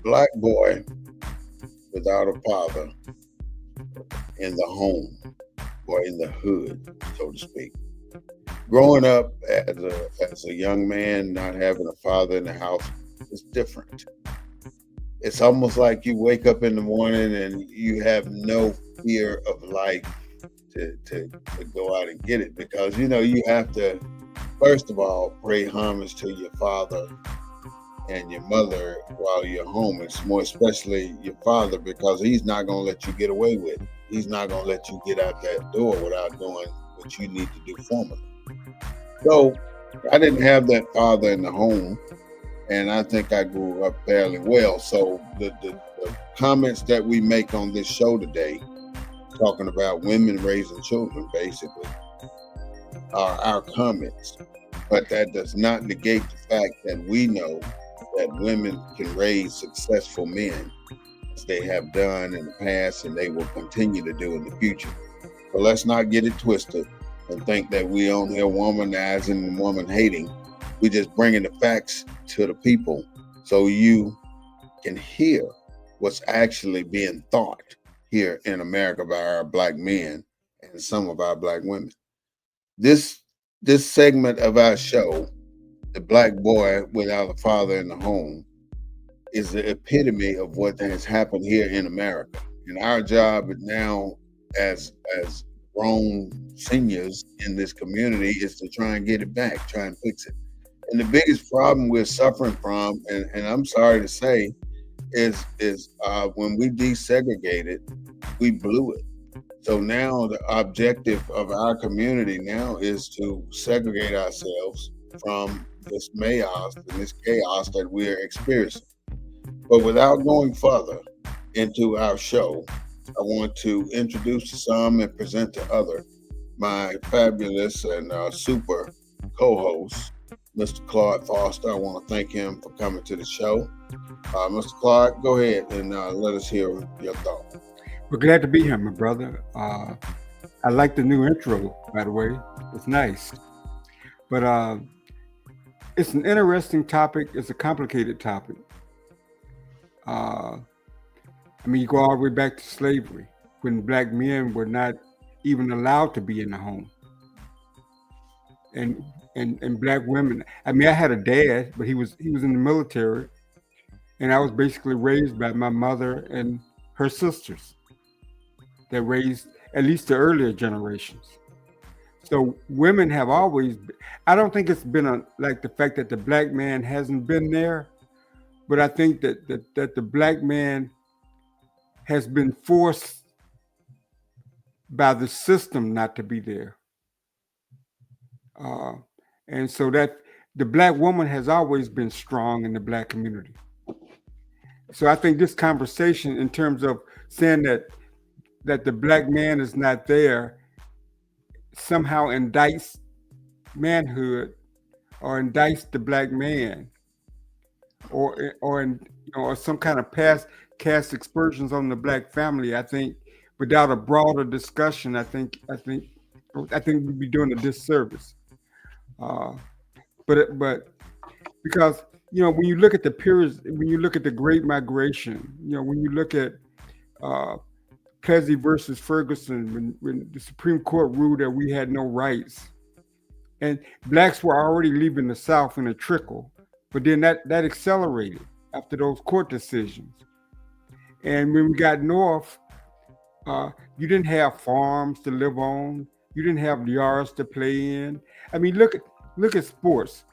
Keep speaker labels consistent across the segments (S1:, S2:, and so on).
S1: Black boy without a father in the home or in the hood, so to speak. Growing up as a young man, not having a father in the house is different. It's almost like you wake up in the morning and you have no fear of life to go out and get it, because you have to first of all pay homage to your father and your mother while you're home. It's more especially your father, because he's not going to let you get away with it. He's not going to let you get out that door without doing what you need to do formally. So I didn't have that father in the home, and I think I grew up fairly well. So the comments that we make on this show today, talking about women raising children, basically, are our comments. But that does not negate the fact that we know that women can raise successful men, as they have done in the past and they will continue to do in the future. So let's not get it twisted and think that we on here womanizing and woman hating. We're just bringing the facts to the people so you can hear what's actually being thought here in America by our Black men and some of our Black women. This segment of our show, The Black Boy Without a Father in the Home, is the epitome of what has happened here in America. And our job now as grown seniors in this community is to try and get it back, try and fix it. And the biggest problem we're suffering from, and I'm sorry to say, is when we desegregated, we blew it. So now the objective of our community now is to segregate ourselves from this chaos and this chaos that we're experiencing. But without going further into our show, I want to introduce to some and present to other my fabulous and super co-host, Mr. Claude Foster. I want to thank him for coming to the show. Mr. Claude, go ahead and let us hear your thoughts.
S2: We're glad to be here, my brother. I like the new intro, by the way. It's nice. But it's an interesting topic. It's a complicated topic. You go all the way back to slavery, when Black men were not even allowed to be in the home. And Black women. I had a dad, but he was in the military, and I was basically raised by my mother and her sisters that raised at least the earlier generations. So women have always, I don't think it's been like the fact that the Black man hasn't been there, but I think that the Black man has been forced by the system not to be there. And so that the Black woman has always been strong in the Black community. So I think this conversation, in terms of saying that the Black man is not there, somehow indicts manhood or indicts the Black man, or some kind of past cast aspersions on the Black family. I think without a broader discussion, I think we'd be doing a disservice. But because when you look at the periods, when you look at the Great Migration, when you look at Plessy versus Ferguson, when the Supreme Court ruled that we had no rights, and Blacks were already leaving the South in a trickle, but then that accelerated after those court decisions. And when we got North, You didn't have farms to live on. You didn't have yards to play in. I mean, look at sports.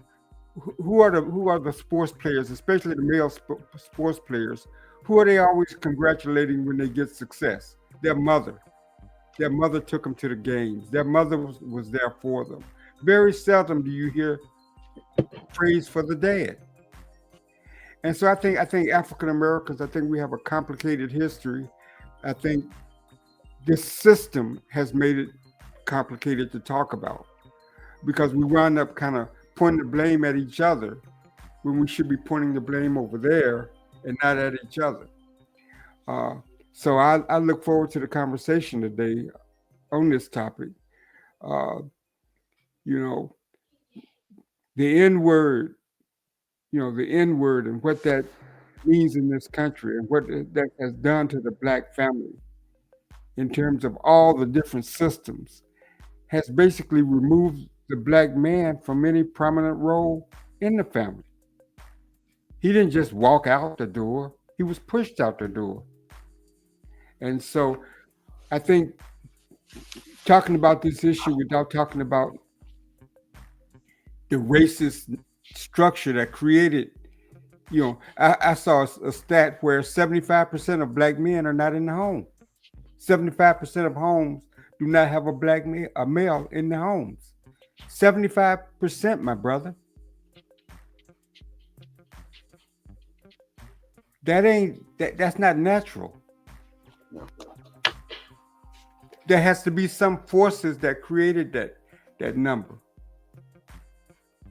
S2: Who are the sports players, especially the male sports players? Who are they always congratulating when they get success? Their mother. Their mother took them to the games. Their mother was there for them. Very seldom do you hear praise for the dad. And so I think African Americans, I think we have a complicated history. I think this system has made it complicated to talk about because we wind up kind of pointing the blame at each other when we should be pointing the blame over there and not at each other. Uh, so I look forward to the conversation today on this topic. Uh, you know, the N word, the N word and what that means in this country and what that has done to the black family in terms of all the different systems has basically removed the black man from any prominent role in the family. He didn't just walk out the door, he was pushed out the door. And so I think talking about this issue without talking about the racist structure that created, I saw a stat where 75% of black men are not in the home. 75% of homes do not have a male in the homes. 75%, my brother. That's not natural.
S1: No.
S2: There has to be some forces that created that number.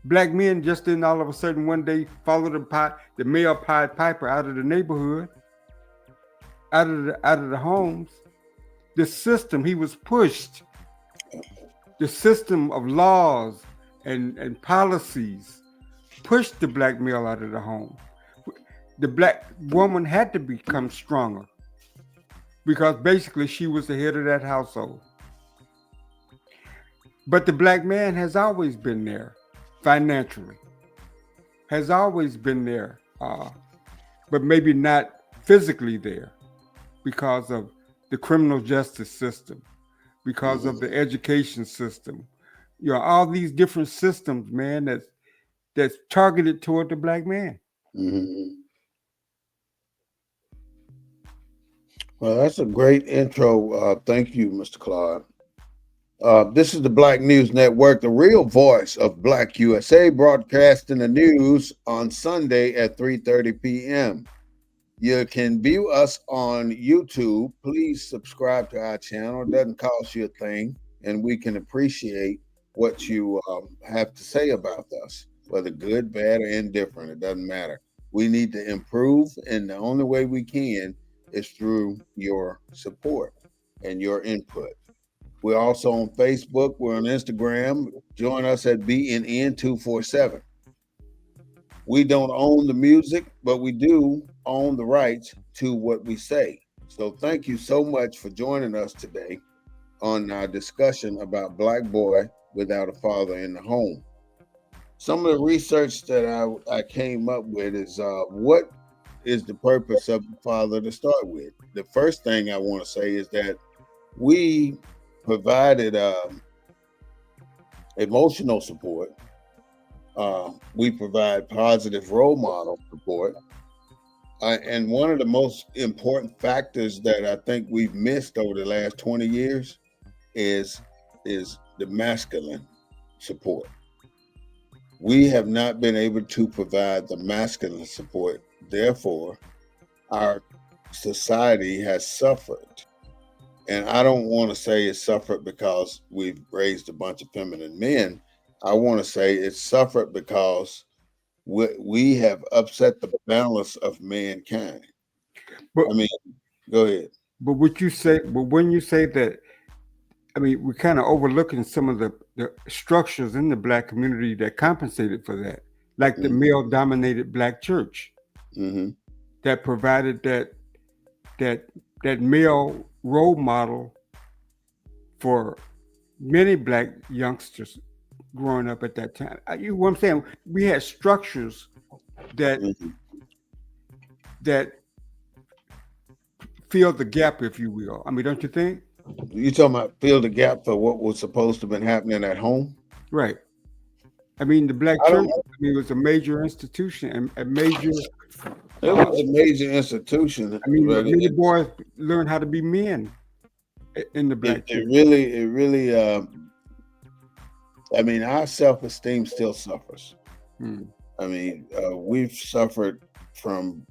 S2: Black men just didn't all of a sudden one day follow the male Pied Piper out of the neighborhood, out of the homes. The system, he was pushed. The system of laws and policies pushed the black male out of the home. The black woman had to become stronger because basically she was the head of that household. But the black man has always been there financially, has always been there, but maybe not physically there because of the criminal justice system, because of the education system. All these different systems, man, that's targeted toward the black man.
S1: Mm-hmm. Well, that's a great intro. Thank you, Mr. Claude. This is the Black News Network, the real voice of Black USA, broadcasting the news on Sunday at 3:30 p.m. You can view us on YouTube. Please subscribe to our channel. It doesn't cost you a thing, and we can appreciate what you have to say about us, whether good, bad, or indifferent. It doesn't matter. We need to improve, and the only way we can is through your support and your input. We're also on Facebook. We're on Instagram. Join us at BNN247. We don't own the music, but we do own the rights to what we say. So thank you so much for joining us today on our discussion about Black Boy Without a Father in the Home. Some of the research that I came up with is what is the purpose of the father to start with. The first thing I want to say is that we provided emotional support. We provide positive role model support. And one of the most important factors that I think we've missed over the last 20 years is the masculine support. We have not been able to provide the masculine support. Therefore, our society has suffered. And I don't want to say it's suffered because we've raised a bunch of feminine men. I want to say it's suffered because we have upset the balance of mankind.
S2: But
S1: I mean, go ahead.
S2: but when you say that, I mean, we're kind of overlooking some of the structures in the black community that compensated for that, like the male-dominated black church
S1: Mm-hmm.
S2: that provided that male role model for many black youngsters growing up at that time. What I'm saying, we had structures that
S1: Mm-hmm.
S2: that fill the gap, if you will. I mean, don't you think?
S1: You talking about fill the gap for what was supposed to have been happening at home?
S2: Right. I mean, the black
S1: I don't
S2: church,
S1: know.
S2: I mean, was a major institution and a major.
S1: It was a major institution,
S2: I mean,
S1: but
S2: many boys learn how to be men in the black church.
S1: it really. I mean, our self-esteem still suffers.
S2: Hmm.
S1: I mean, we've suffered from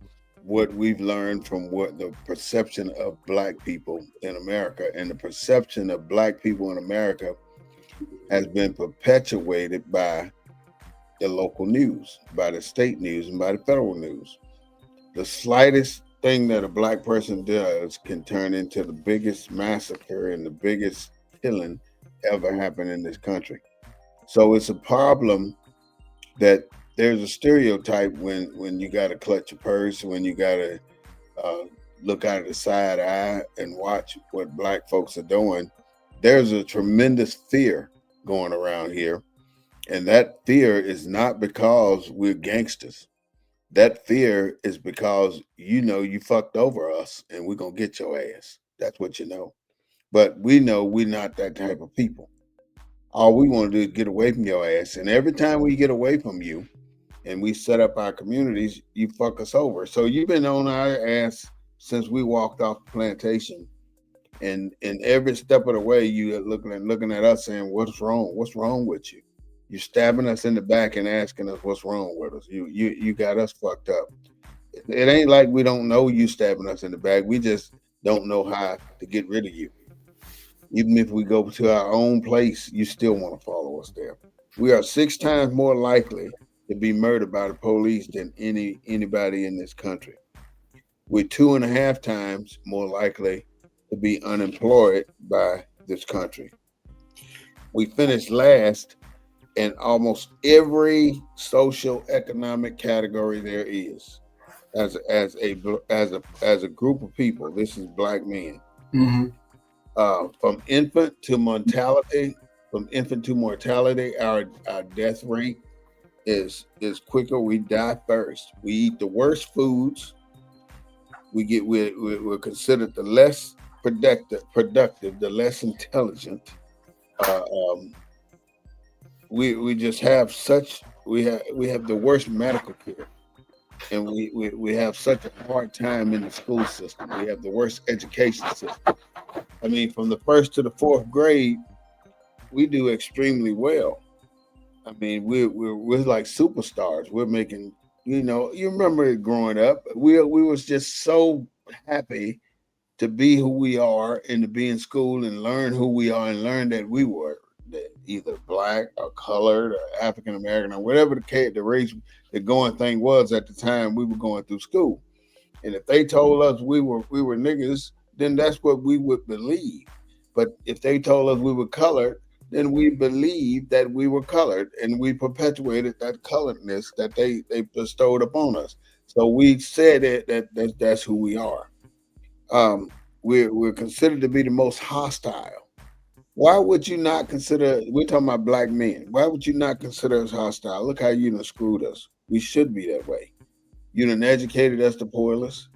S1: what we've learned from what the perception of black people in America, and the perception of black people in America has been perpetuated by the local news, by the state news, and by the federal news. The slightest thing that a black person does can turn into the biggest massacre and the biggest killing ever happened in this country. So it's a problem that there's a stereotype when you got to clutch your purse, when you got to look out of the side eye and watch what black folks are doing. There's a tremendous fear going around here. And that fear is not because we're gangsters. That fear is because you fucked over us and we're going to get your ass. That's what you know. But we know we're not that type of people. All we want to do is get away from your ass. And every time we get away from you and we set up our communities, you fuck us over. So you've been on our ass since we walked off the plantation. And every step of the way, you are looking at us saying, what's wrong? What's wrong with you? You're stabbing us in the back and asking us what's wrong with us. You got us fucked up. It ain't like we don't know you stabbing us in the back. We just don't know how to get rid of you. Even if we go to our own place, you still want to follow us there. We are 6 times more likely to be murdered by the police than anybody in this country. We're 2.5 times more likely to be unemployed by this country. We finished last in almost every social economic category there is. As a group of people, this is black men.
S2: Mm-hmm.
S1: From infant to mortality, our death rate is quicker. We die first. We eat the worst foods. We're considered the less productive, the less intelligent. We just have we have the worst medical care, and we have such a hard time in the school system. We have the worst education system. I mean, from the 1st to the 4th grade, we do extremely well. I mean, we're like superstars. We're making, you remember growing up, we was just so happy to be who we are and to be in school and learn who we are and learn that we were either black or colored or African American or whatever the race, the going thing was at the time we were going through school. And if they told us we were niggas, then that's what we would believe. But if they told us we were colored, then we believed that we were colored, and we perpetuated that coloredness that they bestowed upon us. So we said that's who we are. We're considered to be the most hostile. Why would you not consider? We're talking about black men. Why would you not consider us hostile? Look how you done screwed us. We should be that way. You done educated us the poorest.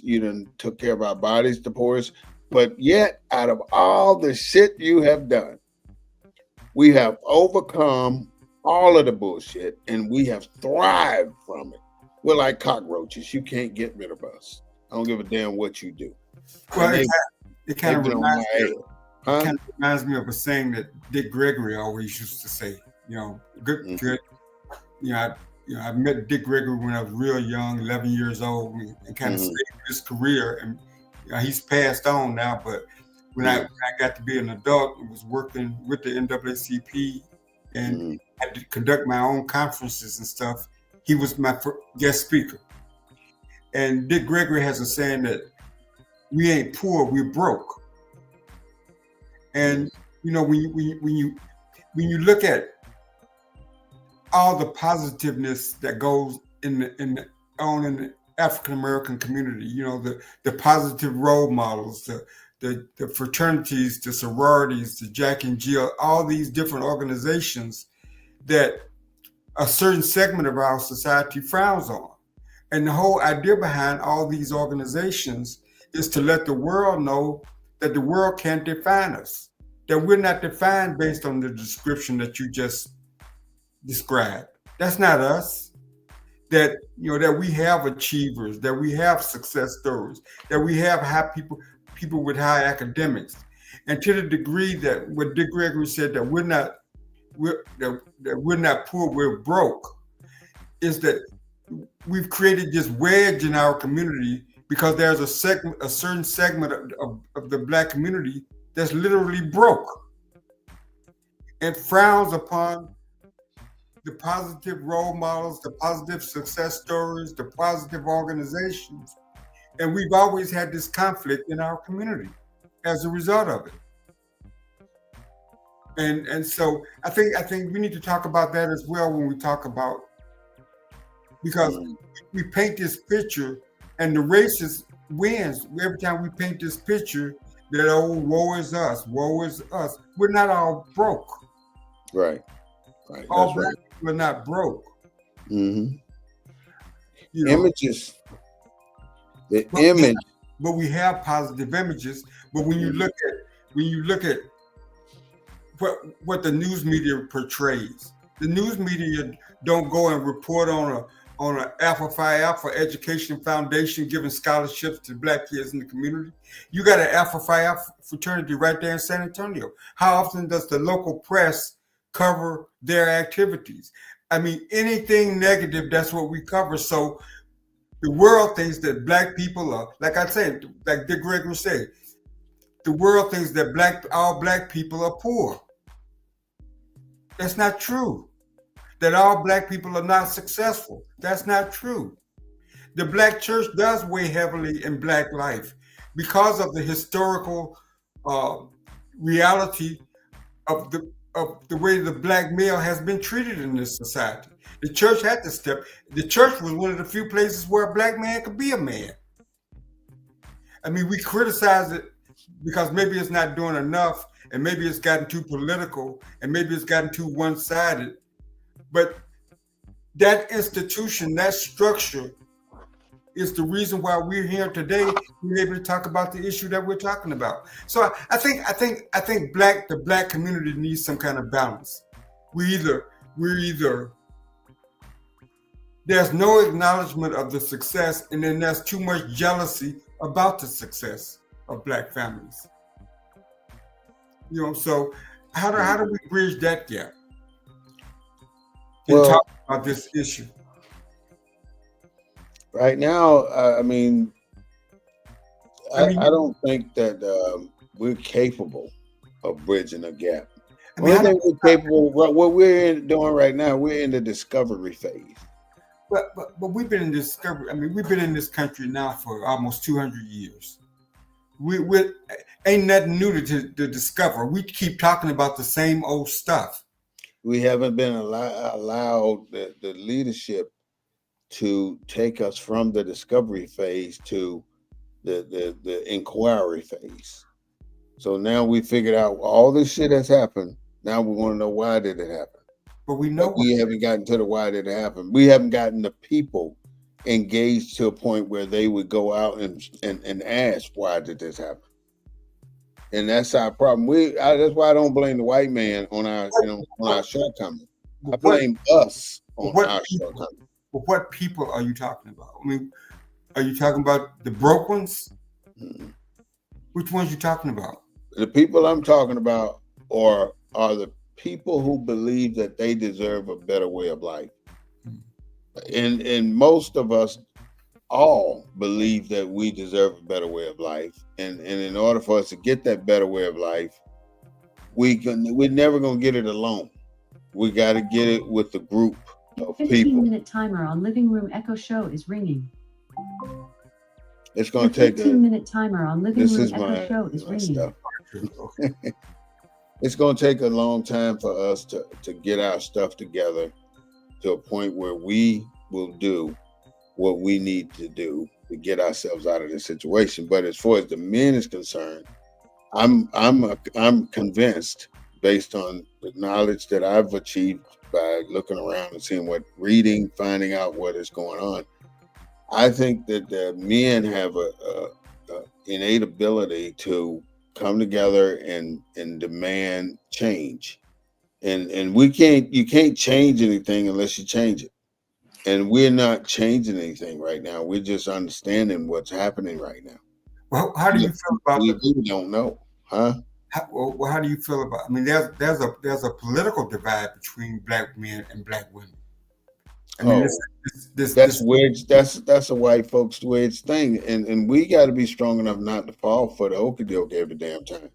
S1: You done took care of our bodies the poorest. But yet, out of all the shit you have done, we have overcome all of the bullshit and we have thrived from it. We're like cockroaches. You can't get rid of us. I don't give a damn what you do.
S2: Well, it kind of reminds me of a saying that Dick Gregory always used to say. Good. I met Dick Gregory when I was real young, 11 years old, and kind of saved his career. And he's passed on now, but when I got to be an adult and was working with the NAACP and had to conduct my own conferences and stuff, he was my guest speaker. And Dick Gregory has a saying that we ain't poor, we're broke. And when you look at all the positiveness that goes in the African American community, the positive role models, the fraternities, the sororities, the Jack and Jill, all these different organizations that a certain segment of our society frowns on. And the whole idea behind all these organizations is to let the world know that the world can't define us, that we're not defined based on the description that you just described. That's not us. That that we have achievers, that we have success stories, that we have high people with high academics, and to the degree that what Dick Gregory said that we're not poor, we're broke, is that we've created this wedge in our community because there's a certain segment of the Black community that's literally broke and frowns upon the positive role models, the positive success stories, the positive organizations. And we've always had this conflict in our community as a result of it. And so I think we need to talk about that as well when we talk about, because we paint this picture and the racist wins every time we paint this picture that, oh, woe is us, woe is us. We're not all broke.
S1: Right.
S2: All Black people are not broke.
S1: Mm-hmm.
S2: Images.
S1: The image.
S2: But we have positive images. But when you look at what the news media portrays, the news media don't go and report on an Alpha Alpha Education Foundation giving scholarships to Black kids in the community. You got an Alpha Phi Alpha fraternity right there in San Antonio. How often does the local press cover their activities? I mean, anything negative, that's what we cover. So the world thinks that Black people are, like I said, like Dick Gregory said, the world thinks that all Black people are poor. That's not true. That all Black people are not successful. That's not true. The Black church does weigh heavily in Black life because of the historical reality of the way the Black male has been treated in this society. The church had to step. The church was one of the few places where a Black man could be a man. I mean, we criticize it because maybe it's not doing enough, and maybe it's gotten too political, and maybe it's gotten too one-sided. But that institution, that structure, is the reason why we're here today, being able to talk about the issue that we're talking about. So I think the Black community needs some kind of balance. We're either there's no acknowledgement of the success, and then there's too much jealousy about the success of Black families. So how do we bridge that gap and talk about this issue?
S1: Right now, I don't think that we're capable of bridging a gap. One thing we're capable, what we're doing right now, we're in the discovery phase.
S2: But we've been in discovery. I mean, we've been in this country now for almost 200 years. We ain't nothing new to discover. We keep talking about the same old stuff.
S1: We haven't been allowed the leadership to take us from the discovery phase to the inquiry phase. So now we figured out all this shit has happened. Now we want to know, why did it happen?
S2: But we know
S1: we haven't gotten to the why did it happen. We haven't gotten the people engaged to a point where they would go out and ask, why did this happen? And that's our problem. That's why I don't blame the white man on our shortcomings. I blame us on our shortcomings.
S2: But what people are you talking about? I mean, are you talking about the broke ones? Mm-hmm. Which ones are you talking about?
S1: The people I'm talking about are the people who believe that they deserve a better way of life. Mm-hmm. And most of us all believe that we deserve a better way of life. And in order for us to get that better way of life, we're never going to get it alone. We got to get it with the group of people.
S3: 15-minute timer on Living Room Echo Show is ringing.
S1: It's going to take
S3: 15-minute timer on Living Room Echo Show is ringing.
S1: Stuff. It's going to take a long time for us to get our stuff together to a point where we will do what we need to do to get ourselves out of this situation. But as far as the men is concerned, I'm convinced, based on the knowledge that I've achieved by looking around and seeing reading, finding out what is going on. I think that the men have innate ability to come together and demand change. And you can't change anything unless you change it. And we're not changing anything right now. We're just understanding what's happening right now.
S2: Well, how do you feel about
S1: we don't know, huh?
S2: How do you feel about? I mean, there's a political divide between black men and black women. I mean,
S1: that's wedge. That's a white folks wedge thing, and we got to be strong enough not to fall for the okie doke every damn time.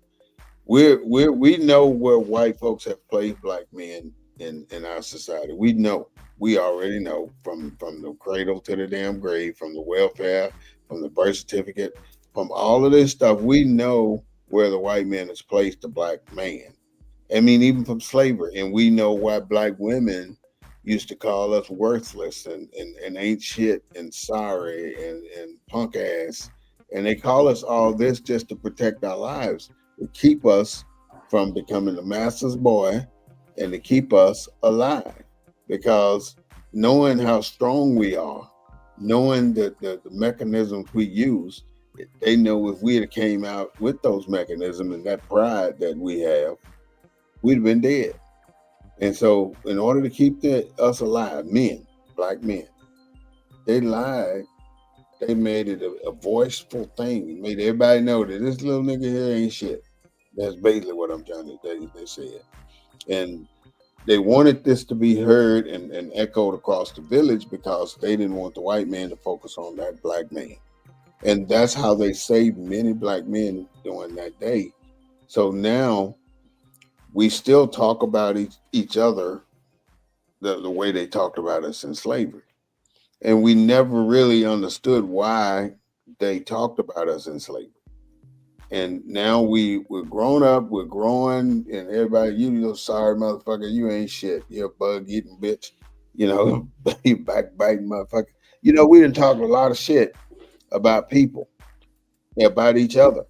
S1: We know where white folks have placed black men in our society. We already know from the cradle to the damn grave, from the welfare, from the birth certificate, from all of this stuff. We know where the white man has placed the black man. I mean, even from slavery, and we know why black women used to call us worthless and ain't shit and sorry and punk ass, and they call us all this just to protect our lives, to keep us from becoming the master's boy and to keep us alive. Because knowing how strong we are, knowing that the mechanisms we use, they know if we had came out with those mechanisms and that pride that we have, we'd have been dead. And so in order to keep us alive, men, black men, they lied. They made it a voiceful thing. Made everybody know that this little nigga here ain't shit. That's basically what I'm trying to say. They said. And they wanted this to be heard and echoed across the village because they didn't want the white man to focus on that black man. And that's how they saved many black men during that day. So now we still talk about each other the way they talked about us in slavery. And we never really understood why they talked about us in slavery. And now we're grown up, we're growing, and everybody, you sorry motherfucker, you ain't shit. You're a bug eating bitch. You backbiting motherfucker. We done talked a lot of shit about people, about each other.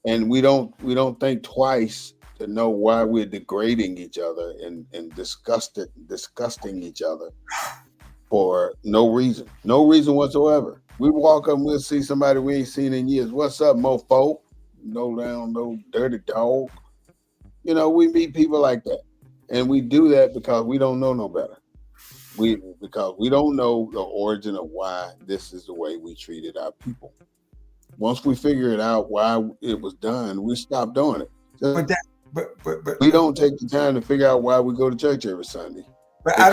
S1: And we don't think twice to know why we're degrading each other and disgusting each other for no reason whatsoever. We walk up and we'll see somebody we ain't seen in years. What's up, mofo? No dirty dog. We meet people like that, and we do that because we don't know no better. Because we don't know the origin of why this is the way we treated our people. Once we figure it out why it was done, we stop doing it. But we don't take the time to figure out why we go to church every Sunday.
S2: But I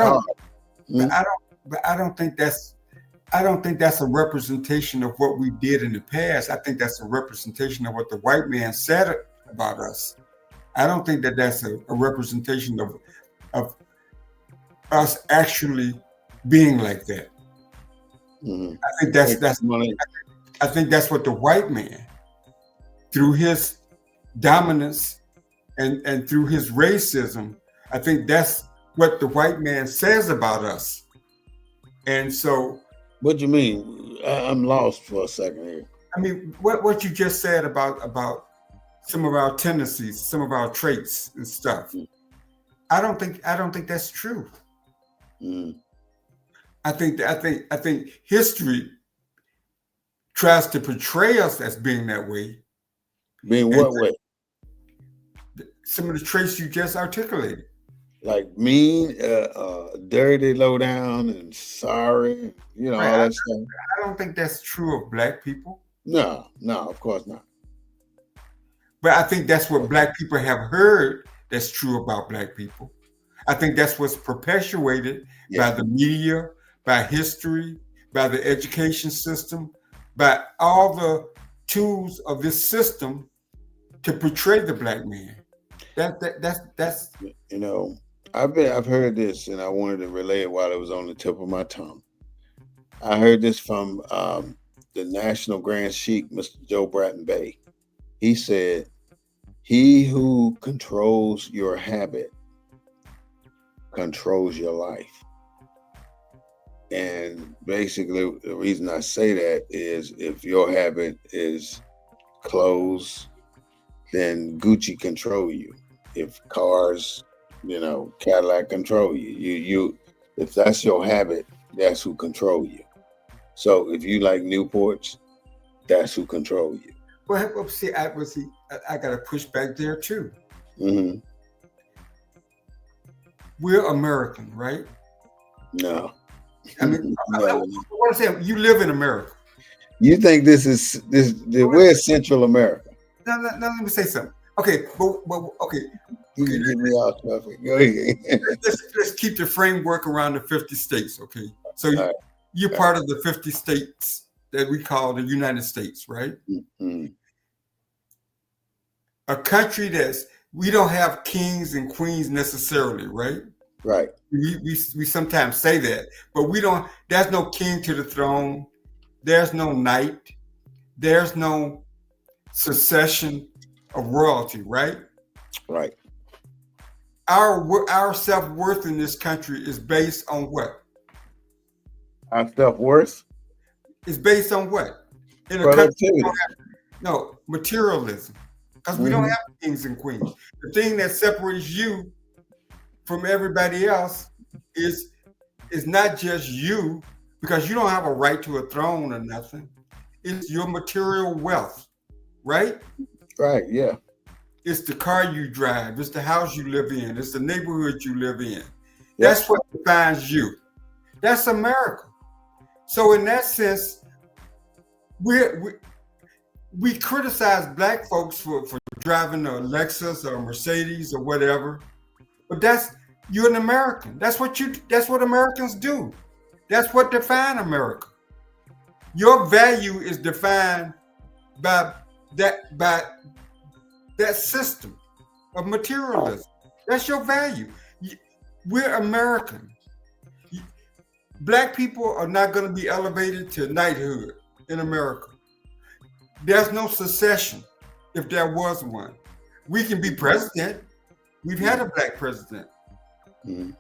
S2: don't think that's a representation of what we did in the past. I think that's a representation of what the white man said about us. I don't think that that's a representation of us actually being like that. Mm-hmm. I think that's what the white man, through his dominance and through his racism, I think that's what the white man says about us. And so,
S1: what do you mean? I'm lost for a second here.
S2: I mean, what you just said about some of our tendencies, some of our traits and stuff. Mm. I don't think that's true. Mm. I think history tries to portray us as being that way.
S1: Being what way?
S2: Some of the traits you just articulated.
S1: Like mean, dirty, low down, and sorry, all that stuff.
S2: I don't think that's true of black people.
S1: No, of course not.
S2: But I think that's what black people have heard that's true about black people. I think that's what's perpetuated by the media, by history, by the education system, by all the tools of this system to portray the black man. That's
S1: I've heard this, and I wanted to relay it while it was on the tip of my tongue. I heard this from the National Grand Sheik, Mr. Joe Bratton-Bey. He said, "He who controls your habit controls your life." And basically, the reason I say that is if your habit is clothes, then Gucci control you. If cars, Cadillac control you. You if that's your habit, that's who control you. So if you like Newports, that's who control you.
S2: Well, see, I got to push back there too.
S1: Mm-hmm.
S2: We're American, right?
S1: No.
S2: I mean, what I'm saying, you live in America.
S1: You think we're Central America?
S2: Now, let me say something. Okay, but okay.
S1: You can get me off topic. Go ahead.
S2: Let's keep the framework around the 50 states, okay? So you're part of the 50 states that we call the United States, right?
S1: Mm-hmm.
S2: A country we don't have kings and queens necessarily, right?
S1: Right.
S2: We sometimes say that, but we don't. There's no king to the throne. There's no knight. There's no succession of royalty, right?
S1: Right.
S2: Our self-worth in this country is based on what?
S1: Our self-worth?
S2: It's based on what? In a
S1: productivity.
S2: No, materialism. Because we don't have kings and queens. The thing that separates you from everybody else is not just you, because you don't have a right to a throne or nothing. It's your material wealth, right?
S1: Right, yeah.
S2: It's the car you drive. It's the house you live in. It's the neighborhood you live in. Yep. That's what defines you. That's America. So in that sense, we criticize black folks for driving a Lexus or a Mercedes or whatever, but you're an American. That's what Americans do. That's what defines America. Your value is defined by that system of materialism. That's your value. We're American. Black people are not going to be elevated to knighthood in America. There's no succession if there was one. We can be president. We've had a black president. Mm-hmm.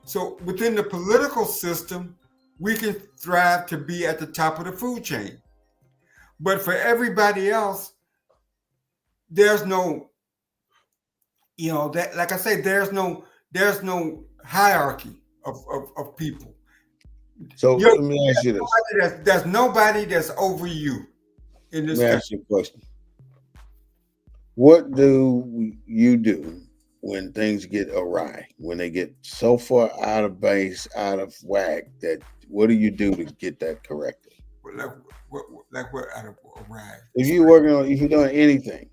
S2: So within the political system, we can thrive to be at the top of the food chain. But for everybody else, there's no, that, like I say, there's no hierarchy of people.
S1: So let me ask you this.
S2: There's nobody that's over you in this country.
S1: Let me ask you a question. What do you do when things get awry, when they get so far out of base, out of whack, what do you do to get that corrected?
S2: Like what out of awry?
S1: If you're doing anything,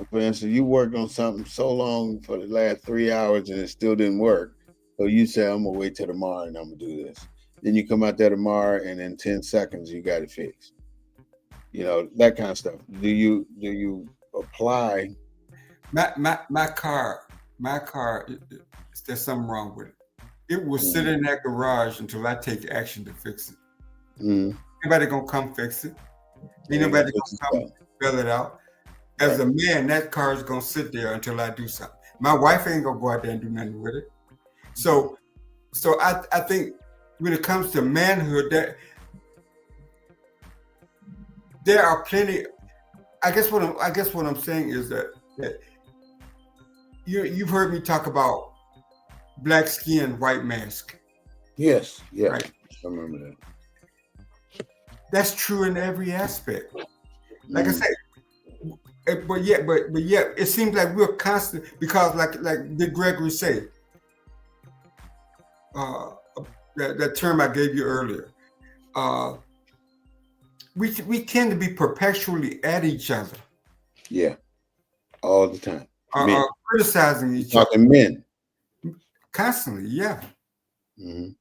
S1: for instance, you worked on something so long for the last 3 hours and it still didn't work, so you say, I'm gonna wait till tomorrow and I'm gonna do this. Then you come out there tomorrow and in 10 seconds you got it fixed. That kind of stuff. Do you apply?
S2: My car, there's something wrong with it. It will sit in that garage until I take action to fix it. Mm-hmm. Nobody gonna come fix it. Ain't nobody gonna come bail it out. As a man, that car is gonna sit there until I do something. My wife ain't gonna go out there and do nothing with it. So I think when it comes to manhood, there are plenty. I guess what I'm saying is that you've heard me talk about black skin, white mask.
S1: Yes, yeah,
S2: right.
S1: I remember that.
S2: That's true in every aspect. Like I said, but yet, it seems like we're constant because, like Dick Gregory said, that term I gave you earlier. We tend to be perpetually at each other.
S1: Yeah, all the time.
S2: Criticizing each other.
S1: Talking men.
S2: Constantly, yeah.
S1: Mm-hmm.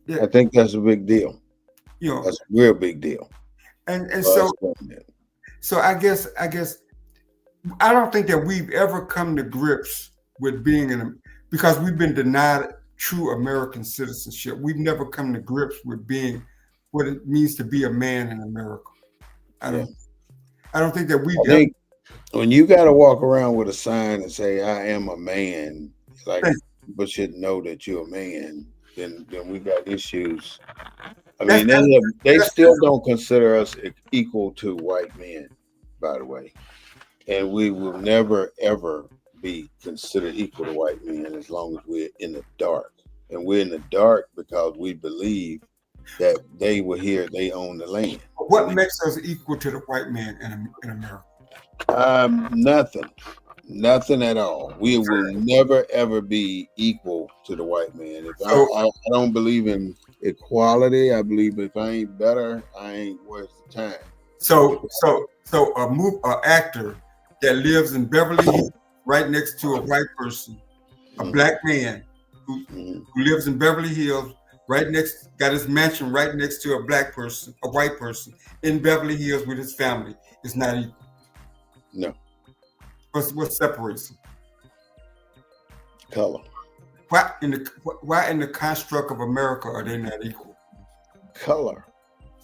S1: Yeah. I think that's a big deal. That's a real big deal.
S2: And so I guess I don't think that we've ever come to grips with being because we've been denied true American citizenship. We've never come to grips with being what it means to be a man in America. I don't think that we.
S1: When you got to walk around with a sign and say "I am a man," like people should know that you're a man. Then we got issues. I mean, they still don't consider us equal to white men, by the way, and we will never ever be considered equal to white men as long as we're in the dark. And we're in the dark because we believe that they were here, they own the land.
S2: What makes us equal to the white man in America?
S1: Nothing at all. We will never ever be equal to the white man. If I don't believe in equality, I believe if I ain't better, I ain't worth the time.
S2: So a actor that lives in Beverly Hills, right next to a white person, a black man who lives in Beverly Hills, got his mansion right next to a black person, a white person in Beverly Hills with his family, is not equal.
S1: No.
S2: What separates them?
S1: Color.
S2: Why in the construct of America are they not equal?
S1: Color.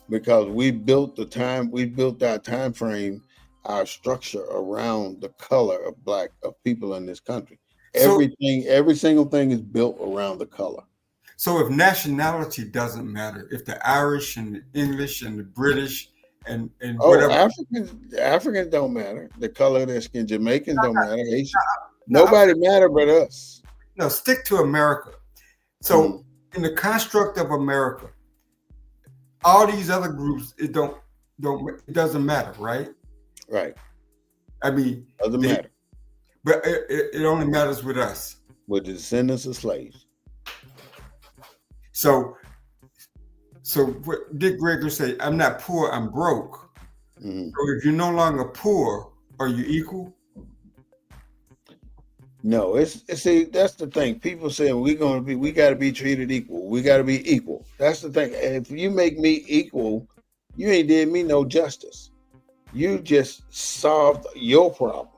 S1: Because we built our time frame, our structure around the color of people in this country. Every single thing is built around the color.
S2: So if nationality doesn't matter, if the Irish and the English and the British and whatever,
S1: Africans don't matter. The color of their skin, Jamaicans don't matter. Haitians, nobody matter but us.
S2: No, stick to America. So in the construct of America, all these other groups, it doesn't matter, right?
S1: Right.
S2: I mean,
S1: doesn't matter.
S2: But it only matters with us.
S1: With the descendants of slaves.
S2: So what Dick Gregory say, I'm not poor, I'm broke. So if you're no longer poor, are you equal?
S1: No, see, that's the thing. People saying we got to be treated equal. We got to be equal. That's the thing. If you make me equal, you ain't did me no justice. You just solved your problem,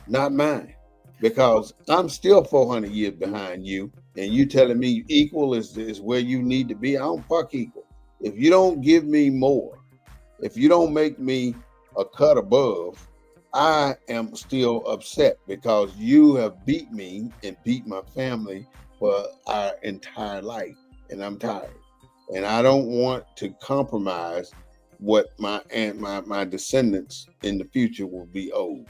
S1: not mine. Because I'm still 400 years behind you, and you telling me equal is where you need to be. I don't fuck equal. If you don't give me more, if you don't make me a cut above, I am still upset because you have beat me and beat my family for our entire life, and I'm tired. And I don't want to compromise what my descendants in the future will be owed.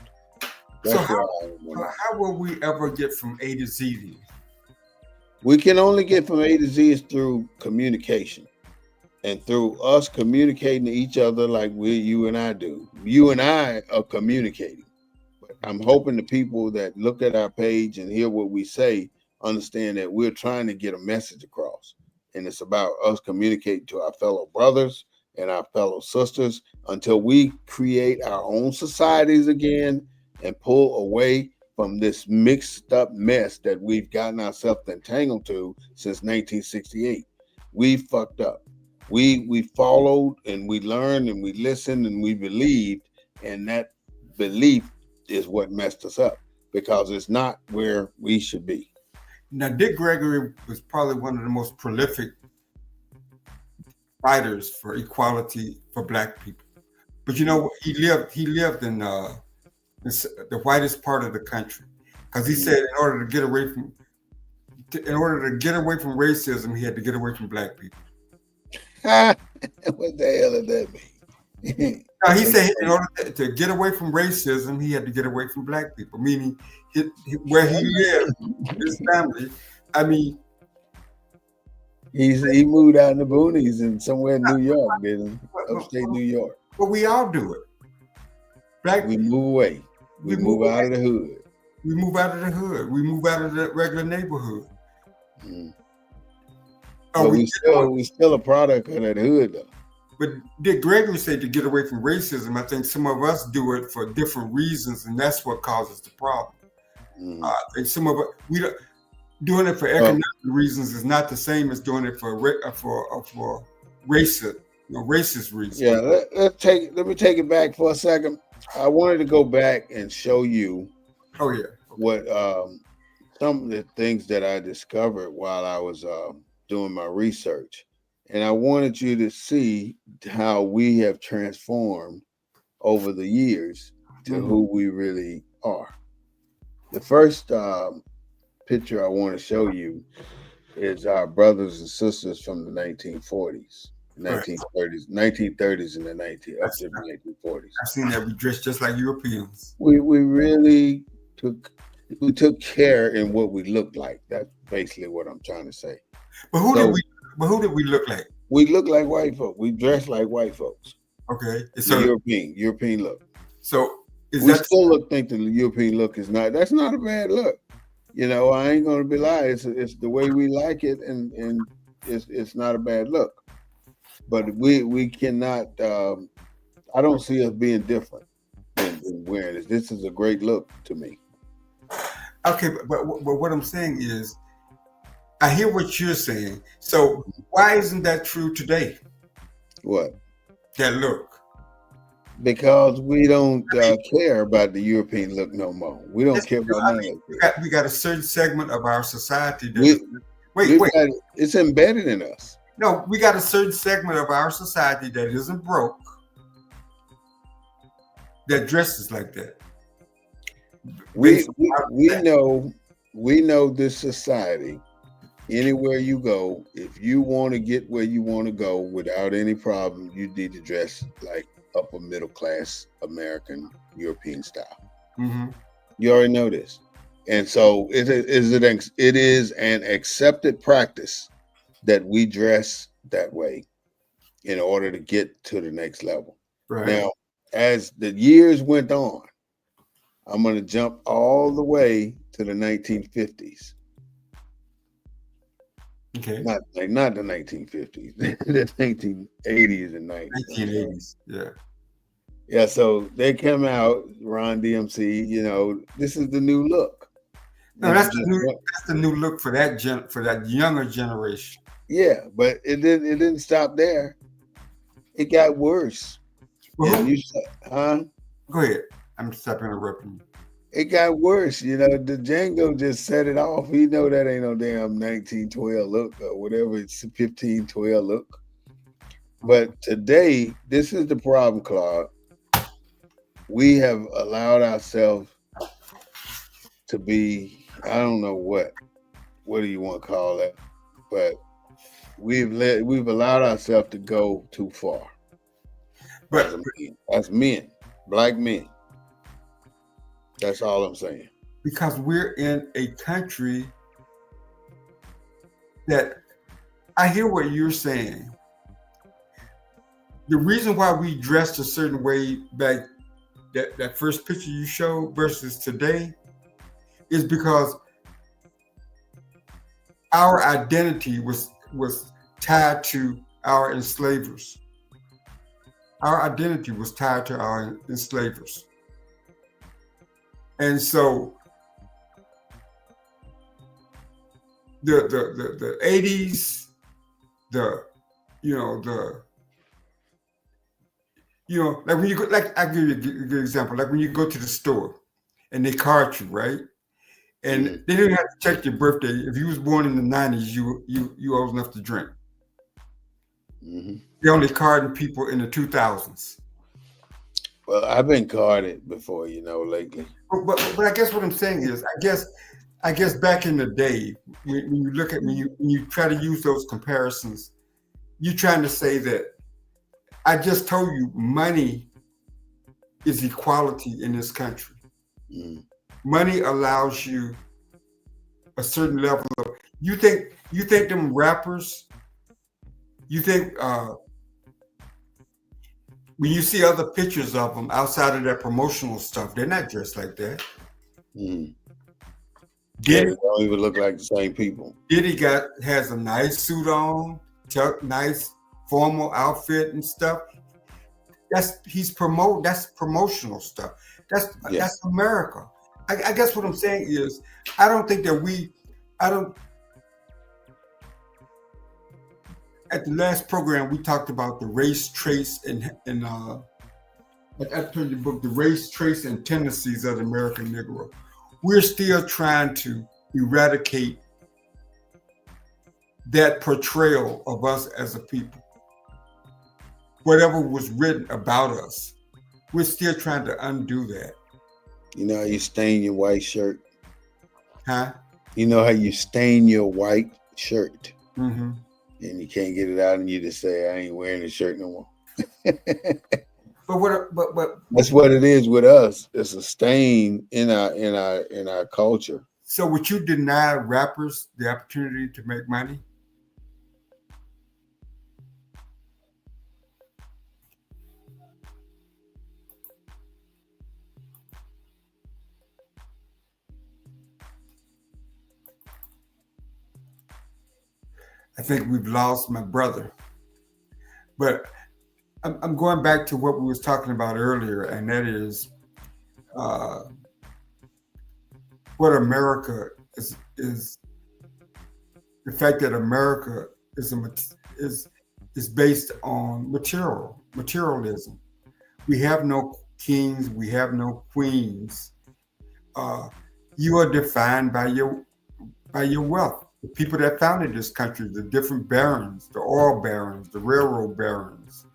S2: So how will we ever get from A to Z then?
S1: We can only get from A to Z through communication. And through us communicating to each other like you and I do. You and I are communicating. But I'm hoping the people that look at our page and hear what we say understand that we're trying to get a message across. And it's about us communicating to our fellow brothers and our fellow sisters until we create our own societies again and pull away from this mixed up mess that we've gotten ourselves entangled to since 1968. We fucked up. We followed and we learned and we listened and we believed, and that belief is what messed us up because it's not where we should be.
S2: Now, Dick Gregory was probably one of the most prolific fighters for equality for Black people. But you know, he lived in the whitest part of the country because he said in order to get away from racism, he had to get away from Black people.
S1: What the hell does that mean?
S2: No, he said in order to get away from racism, he had to get away from Black people, meaning where he lived, his family. I mean,
S1: he moved out in the boonies and somewhere in New York, didn't he? Upstate New York.
S2: But we all do it.
S1: We move away. We move out of the hood.
S2: We move out of the hood. We move out of the regular neighborhood.
S1: But we still a product of that hood, though.
S2: But Dick Gregory said to get away from racism. I think some of us do it for different reasons, and that's what causes the problem. I think some of us doing it for economic reasons is not the same as doing it for racist reasons.
S1: Yeah, let me take it back for a second. I wanted to go back and show you. What some of the things that I discovered while I was doing my research. And I wanted you to see how we have transformed over the years to who we really are. The first picture I want to show you is our brothers and sisters from the 1940s, 1930s, and the 1940s.
S2: I've seen that we dress just like Europeans.
S1: We really took care in what we looked like. That's basically what I'm trying to say.
S2: But who did we look like?
S1: We look like white folks. We dress like white folks.
S2: Okay, so
S1: European look.
S2: So
S1: we still think the European look is not. That's not a bad look. You know, I ain't gonna be lying. It's the way we like it, and it's not a bad look. But we cannot. I don't see us being different than wearing this. This is a great look to me.
S2: Okay, but what I'm saying is, I hear what you're saying. So why isn't that true today?
S1: What?
S2: That look.
S1: Because we don't care about the European look no more. We don't care about none of it.
S2: We got a certain segment of our society
S1: that it's embedded in us.
S2: No, we got a certain segment of our society that isn't broke, that dresses like that.
S1: We know this society. Anywhere you go, if you want to get where you want to go without any problem, you need to dress like upper middle class American European style.
S2: Mm-hmm.
S1: You already know this, and so it is an accepted practice that we dress that way in order to get to the next level.
S2: Right.
S1: Now, as the years went on, I'm going to jump all the way to the 1950s.
S2: Okay.
S1: Not the 1950s, the 1980s and 90s.
S2: 1980s, yeah.
S1: Yeah, so they come out, Ron DMC, you know, this is the new look.
S2: No, that's the new look for that younger generation.
S1: Yeah, but it didn't stop there. It got worse.
S2: Well,
S1: Go
S2: ahead. I'm stopping interrupting you.
S1: It got worse, you know. The Django just set it off. He know that ain't no damn 1912 look or whatever. It's 1512 look. But today, this is the problem, Claude. We have allowed ourselves to be, I don't know what do you want to call it, but we've allowed ourselves to go too far.
S2: But
S1: as men, black men. That's all I'm saying.
S2: Because we're in a country that, I hear what you're saying. The reason why we dressed a certain way back, that first picture you showed versus today, is because our identity was tied to our enslavers. Our identity was tied to our enslavers. And so the 80s, like when you go, like I'll give you a good example, like when you go to the store and they card you, right? And they didn't have to check your birthday. If you was born in the 90s, you old enough to drink.
S1: Mm-hmm.
S2: They only carding people in the 2000s.
S1: Well, I've been carded before, lately.
S2: But I guess what I'm saying is, I guess back in the day, when you look at when you try to use those comparisons, you're trying to say that I just told you money is equality in this country.
S1: Mm.
S2: Money allows you a certain level of. You think them rappers? You think when you see other pictures of them outside of their promotional stuff, they're not dressed like that.
S1: Mm.
S2: Diddy
S1: don't even look like the same people.
S2: Diddy has a nice suit on, nice formal outfit and stuff. That's promotional stuff. That's America. I guess what I'm saying is, I don't think that at the last program, we talked about the race, trace, and I told you the book, The Race, Trace, and Tendencies of the American Negro. We're still trying to eradicate that portrayal of us as a people. Whatever was written about us, we're still trying to undo that.
S1: You know how you stain your white shirt?
S2: Huh?
S1: You know how you stain your white shirt?
S2: Mm-hmm.
S1: And you can't get it out, and you just say, "I ain't wearing this shirt no more."
S2: But
S1: that's what it is with us. It's a stain in our culture.
S2: So would you deny rappers the opportunity to make money? I think we've lost my brother. But I'm going back to what we was talking about earlier, and that is what America is the fact that America is based on materialism. We have no kings, we have no queens. You are defined by your wealth. The people that founded this country, the different barons, the oil barons, the railroad barons,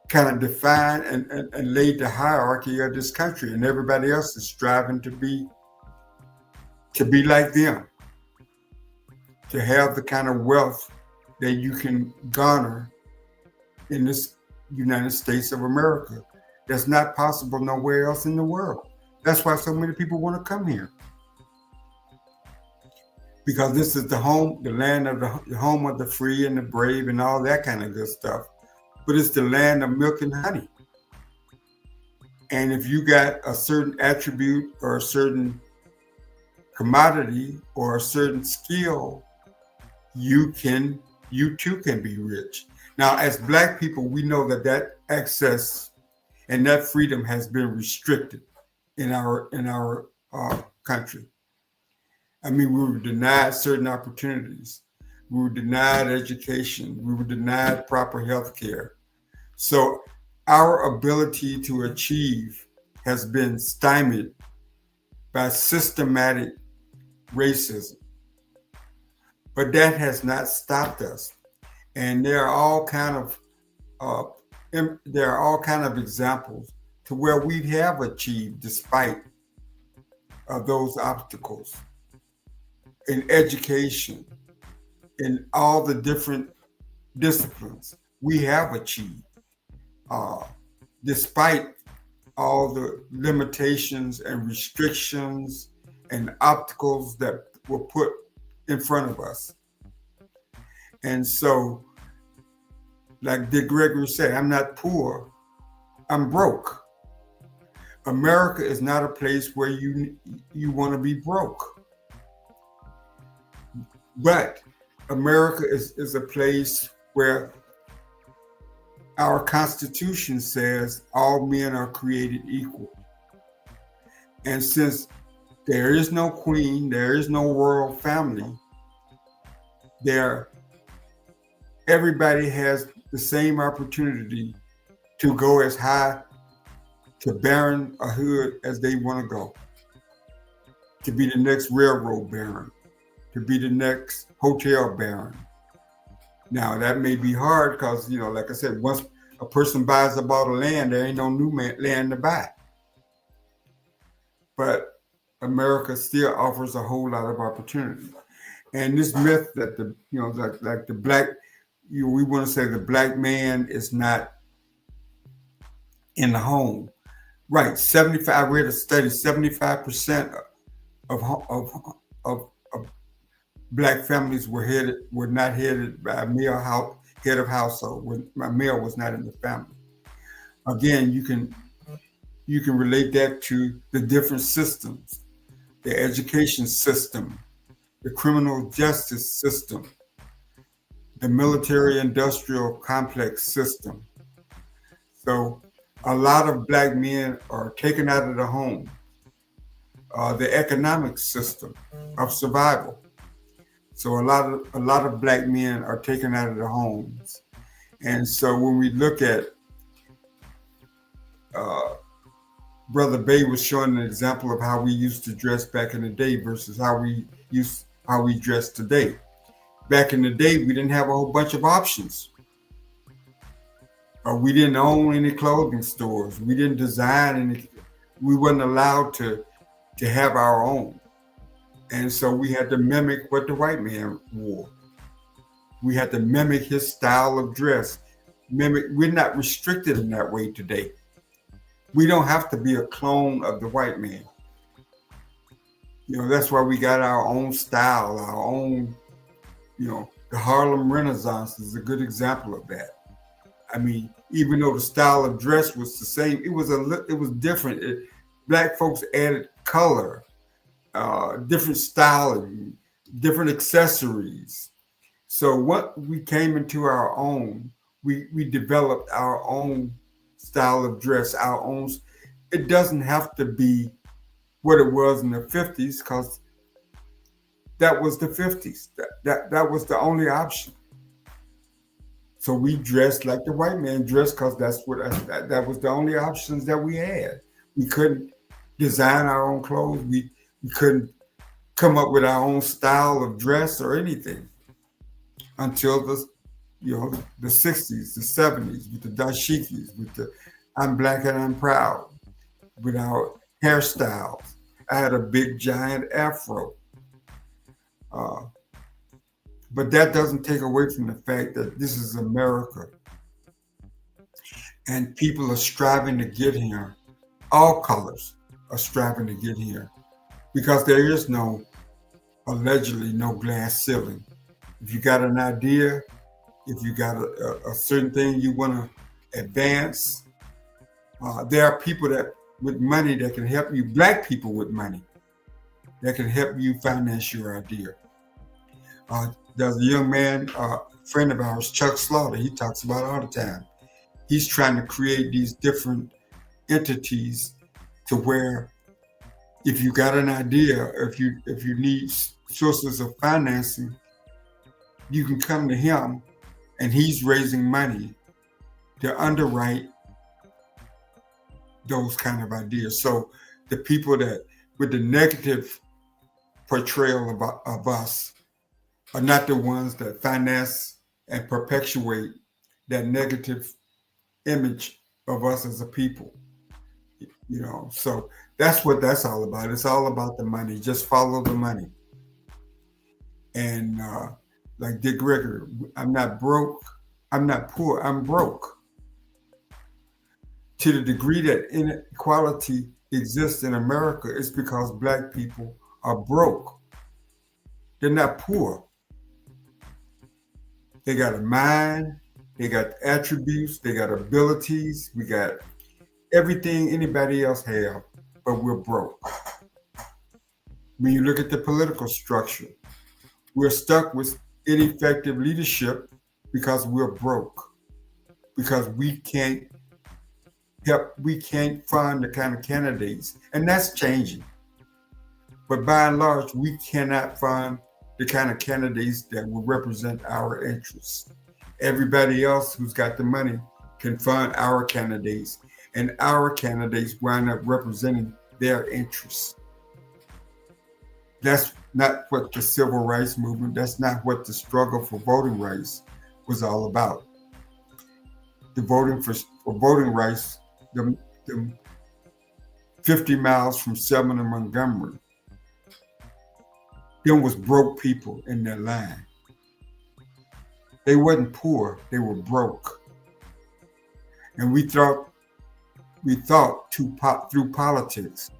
S2: kind of defined and laid the hierarchy of this country, and everybody else is striving to be like them, to have the kind of wealth that you can garner in this United States of America. That's not possible nowhere else in the world. That's why so many people want to come here. Because this is the land of the home of the free and the brave and all that kind of good stuff. But it's the land of milk and honey. And if you got a certain attribute or a certain commodity or a certain skill, you too can be rich. Now, as Black people, we know that access and that freedom has been restricted in our country. I mean, we were denied certain opportunities. We were denied education. We were denied proper health care. So our ability to achieve has been stymied by systematic racism. But that has not stopped us. And there are all kind of examples to where we have achieved despite those obstacles. In education, in all the different disciplines, we have achieved, despite all the limitations and restrictions and obstacles that were put in front of us. And so, like Dick Gregory said, I'm not poor, I'm broke. America is not a place where you want to be broke. But America is a place where our Constitution says all men are created equal. And since there is no queen, there is no royal family, everybody has the same opportunity to go as high to baron a hood as they want to go, to be the next railroad baron, to be the next hotel baron. Now, that may be hard because, like I said, once a person buys a bought of land, there ain't no new land to buy. But America still offers a whole lot of opportunity. And this myth that like the Black, we want to say the Black man is not in the home. Right, 75, I read a study, 75% of Black families were not headed by a male head of household. My male was not in the family. Again, you can relate that to the different systems, the education system, the criminal justice system, the military-industrial complex system. So a lot of Black men are taken out of the home, the economic system of survival. So a lot of Black men are taken out of their homes. And so when we look at Brother Bey was showing an example of how we used to dress back in the day versus how we dress today. Back in the day, we didn't have a whole bunch of options. We didn't own any clothing stores. We didn't design any. We weren't allowed to have our own. And so we had to mimic what the white man wore. We had to mimic his style of dress. We're not restricted in that way today. We don't have to be a clone of the white man. That's why we got our own style, our own, the Harlem Renaissance is a good example of that. I mean, even though the style of dress was the same, it was different. Black folks added color, different styling, different accessories. So what we came into our own, we developed our own style of dress, our own. It doesn't have to be what it was in the 50s because that was the 50s. That was the only option. So we dressed like the white man dressed because that was the only options that we had. We couldn't design our own clothes. We couldn't come up with our own style of dress or anything until the 60s, the 70s, with the dashikis, with the I'm black and I'm proud, with our hairstyles. I had a big giant afro. But that doesn't take away from the fact that this is America. And people are striving to get here. All colors are striving to get here because there is allegedly no glass ceiling. If you got an idea, if you got a certain thing you want to advance, there are people with money that can help you, black people with money, that can help you finance your idea. There's a young man, friend of ours, Chuck Slaughter, he talks about it all the time. He's trying to create these different entities to where if you got an idea, if you need sources of financing, you can come to him and he's raising money to underwrite those kind of ideas. So the people that with the negative portrayal of us are not the ones that finance and perpetuate that negative image of us as a people. So that's what that's all about. It's all about the money. Just follow the money. And like Dick Gregory, I'm not broke, I'm not poor, I'm broke. To the degree that inequality exists in America, it's because black people are broke. They're not poor. They got a mind, they got attributes, they got abilities, we got everything anybody else have, but we're broke. When you look at the political structure, we're stuck with ineffective leadership because we're broke, because we can't fund the kind of candidates, and that's changing. But by and large, we cannot fund the kind of candidates that will represent our interests. Everybody else who's got the money can fund our candidates, and our candidates wind up representing their interests. That's not what the civil rights movement, that's not what the struggle for voting rights was all about. The voting for voting rights, the 50 miles from Selma to Montgomery, there was broke people in that line. They wasn't poor, they were broke. And we thought through politics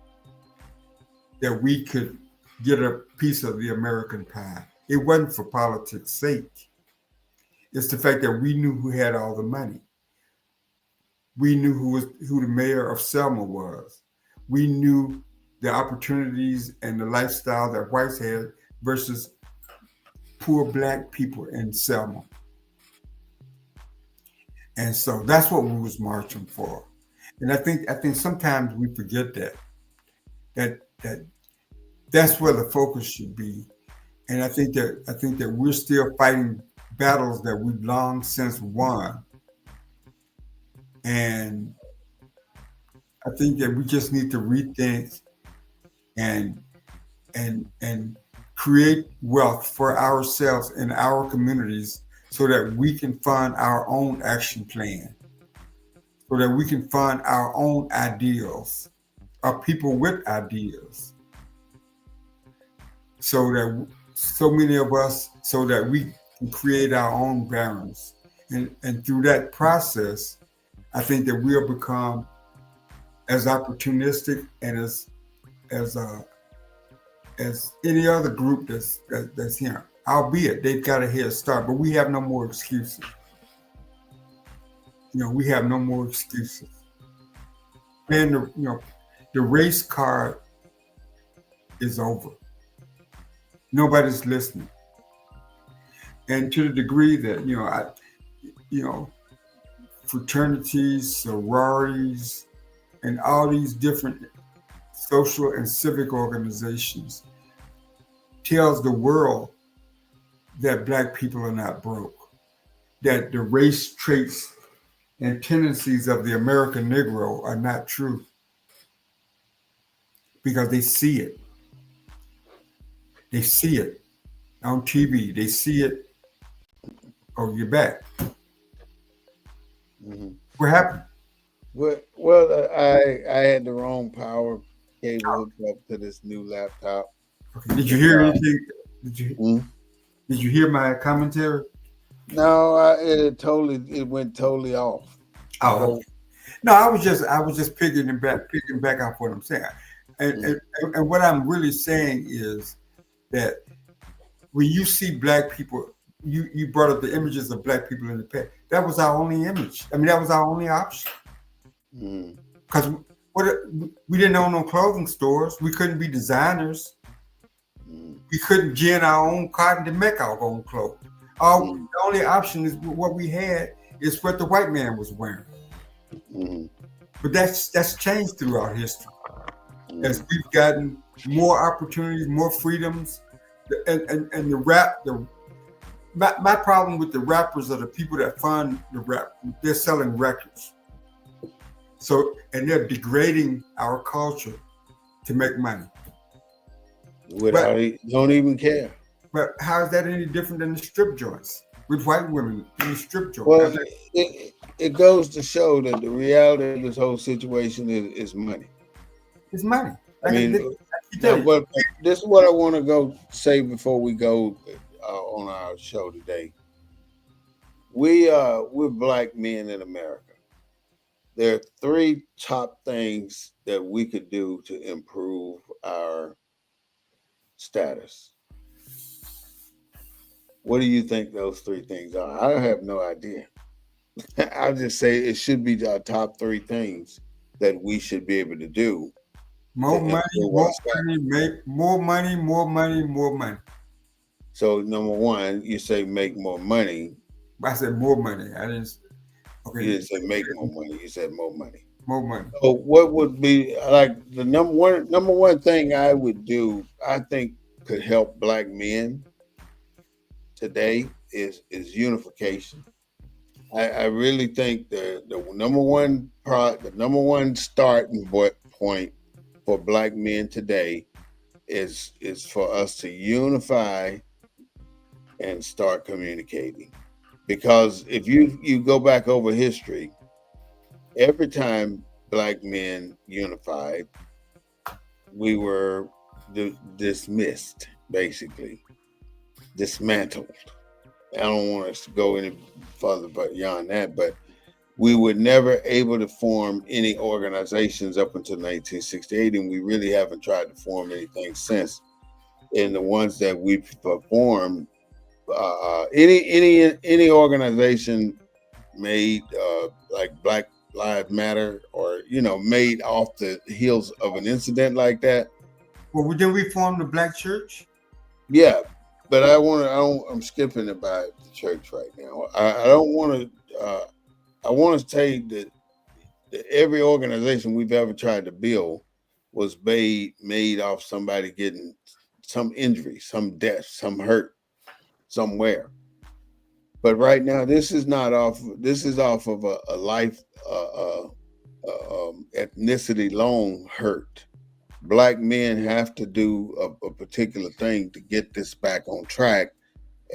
S2: that we could get a piece of the American pie. It wasn't for politics' sake. It's the fact that we knew who had all the money. We knew who the mayor of Selma was. We knew the opportunities and the lifestyle that whites had versus poor black people in Selma. And so that's what we was marching for. And I think sometimes we forget that's where the focus should be. And I think that we're still fighting battles that we've long since won. And I think that we just need to rethink and create wealth for ourselves and our communities so that we can fund our own action plan, so that we can fund our own ideals, our people with ideas, so many of us, so that we can create our own barons. And through that process, I think that we'll become as opportunistic and as any other group that's here. Albeit they've got a head start, but we have no more excuses. We have no more excuses. And the race card is over. Nobody's listening. And to the degree that, you know, fraternities, sororities, and all these different social and civic organizations tells the world that black people are not broke, that the race traits and tendencies of the American Negro are not true because they see it. They see it on TV. They see it. Oh, you're back.
S1: Mhm.
S2: What happened?
S1: Well, I had the wrong power cable hooked up to this new laptop.
S2: Okay. Did you hear anything? Did you
S1: Mm.
S2: did you hear my commentary?
S1: No, it went totally off.
S2: Oh, okay. No, I was just picking back off what I'm saying, and what I'm really saying is that when you see black people, you brought up the images of black people in the past. That was our only image. I mean, that was our only option because we didn't own no clothing stores. We couldn't be designers. We couldn't gin our own cotton to make our own clothes. The only option is what we had is what the white man was wearing. But that's changed throughout history as we've gotten more opportunities, more freedoms, and my problem with the rappers are the people that fund the rap. They're selling records, and they're degrading our culture to make money.
S1: Don't even care.
S2: But how is that any different than the strip joints with white women in the strip joints?
S1: Well, it goes to show that the reality of this whole situation is money.
S2: It's money.
S1: I mean, but this is what I want to go say before we go on our show today. We're black men in America. There are 3 top things that we could do to improve our status. What do you think those 3 things are? I have no idea. I'll just say it should be our top 3 things that we should be able to do.
S2: More money, make more money, more money, more money.
S1: So number 1, you say make more money.
S2: I said more money. I didn't.
S1: Okay. You didn't say make more money. You said more money.
S2: More money.
S1: So what would be like the number one thing I would do? I think could help black men today is unification. I really think the number one starting point for black men today is for us to unify and start communicating. Because if you go back over history, every time black men unified, we were dismissed, basically dismantled. I don't want us to go any further beyond that, but we were never able to form any organizations up until 1968, and we really haven't tried to form anything since. And the ones that we performed, any organization made like Black Lives Matter, or made off the heels of an incident like that.
S2: Well, then we formed the Black Church.
S1: Yeah, but I'm skipping about the church right now. I don't want to. I want to say that every organization we've ever tried to build was made off somebody getting some injury, some death, some hurt somewhere. But right now, this is off of a life ethnicity long hurt. Black men have to do a particular thing to get this back on track.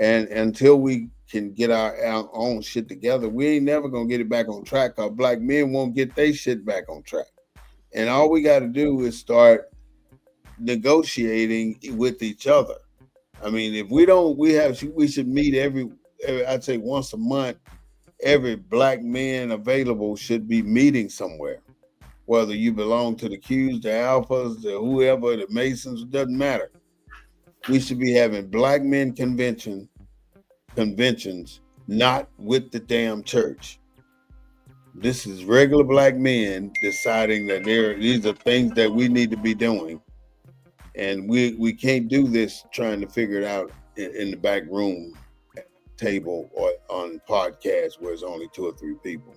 S1: And until we can get our own shit together, we ain't never gonna get it back on track, because black men won't get their shit back on track. And all we got to do is start negotiating with each other. I mean, if we don't, we should meet every I'd say once a month. Every black man available should be meeting somewhere. Whether you belong to the Qs, the Alphas, the whoever, the Masons, it doesn't matter. We should be having black men conventions, not with the damn church. This is regular black men deciding that these are things that we need to be doing. And we can't do this trying to figure it out in the back room table or on podcasts where it's only 2 or 3 people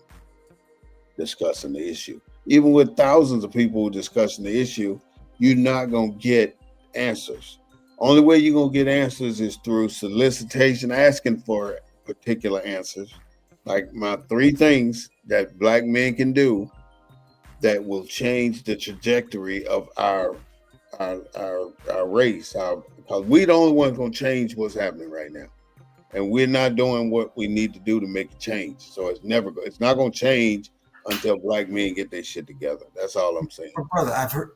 S1: discussing the issue. Even with thousands of people discussing the issue, you're not going to get answers. Only way you're going to get answers is through solicitation, asking for particular answers. Like my 3 things that Black men can do that will change the trajectory of our race. Because we're the only ones going to change what's happening right now. And we're not doing what we need to do to make a change. So it's not going to change until Black men get their shit together. That's all I'm saying.
S2: Well, brother,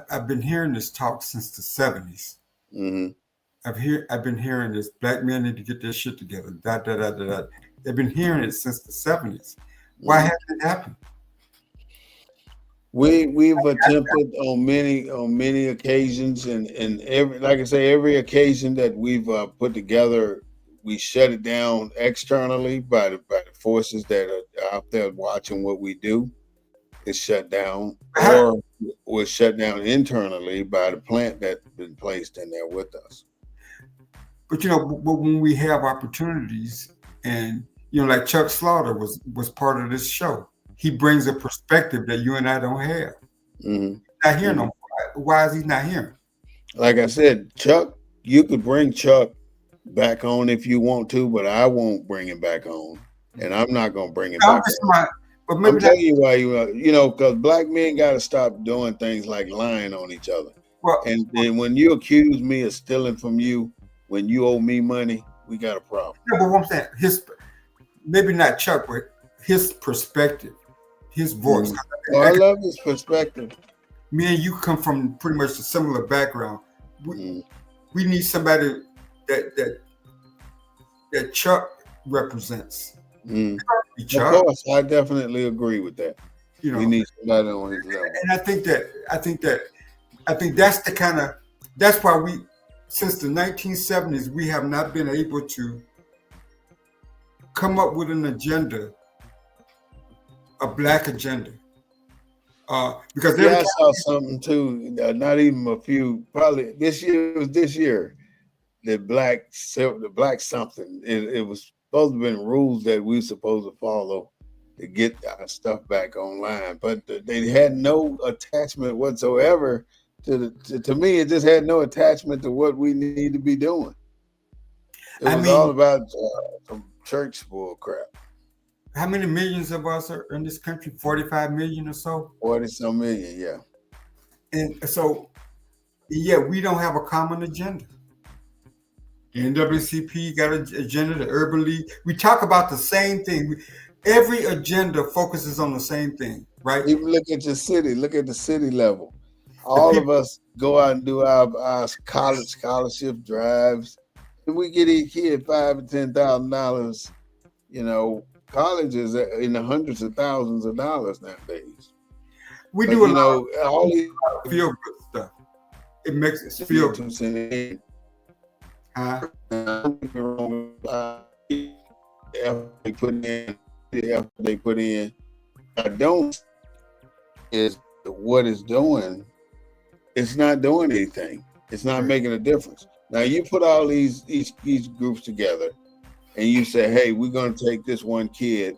S2: I've been hearing this talk since the 70s.
S1: Mm-hmm.
S2: I've been hearing this. Black men need to get their shit together. They've been hearing it since the 70s. Why hasn't it happened?
S1: We've attempted on many occasions, and every occasion that we've put together, we shut it down externally by the forces that are out there watching what we do. It's shut down, or was shut down internally by the plant that's been placed in there with us.
S2: But when we have opportunities, and like Chuck Slaughter was part of this show, he brings a perspective that you and I don't have.
S1: Mm-hmm.
S2: Not here no more. Why is he not here?
S1: Like I said, Chuck, you could bring Chuck back on if you want to, but I won't bring him back on, and I'm not gonna bring him back on.
S2: But maybe
S1: I'm telling you why because Black men got to stop doing things like lying on each other.
S2: Well,
S1: and when you accuse me of stealing from you when you owe me money, we got a problem.
S2: Yeah, but what I'm saying, maybe not Chuck, but his perspective, his voice.
S1: Mm-hmm. Well, I love his perspective.
S2: Me and you come from pretty much a similar background. We need somebody that Chuck represents.
S1: Mm. Chuck. Of course, I definitely agree with that. We need somebody on his level.
S2: And I think that's why we, since the 1970s, we have not been able to come up with an agenda, a Black agenda. Because
S1: I saw something too, not even a few, probably this year, the black something. It was supposed to have been rules that we were supposed to follow to get our stuff back online, but they had no attachment whatsoever to me. It just had no attachment to what we need to be doing. It was all about some church bull crap.
S2: How many millions of us are in this country? 45 million or so?
S1: 40-some million, yeah.
S2: And so, we don't have a common agenda. The NAACP got an agenda, the Urban League. We talk about the same thing. Every agenda focuses on the same thing, right?
S1: Even look at your city. Look at the city level. All of us go out and do our college scholarship drives, and we get each kid $5,000 to $10,000. College is in the hundreds of thousands of dollars nowadays.
S2: We do all these feel good stuff. It makes us feel good.
S1: After they put in, I don't is what it's doing. It's not doing anything. It's not making a difference. Now you put all these groups together, and you say, "Hey, we're going to take this one kid,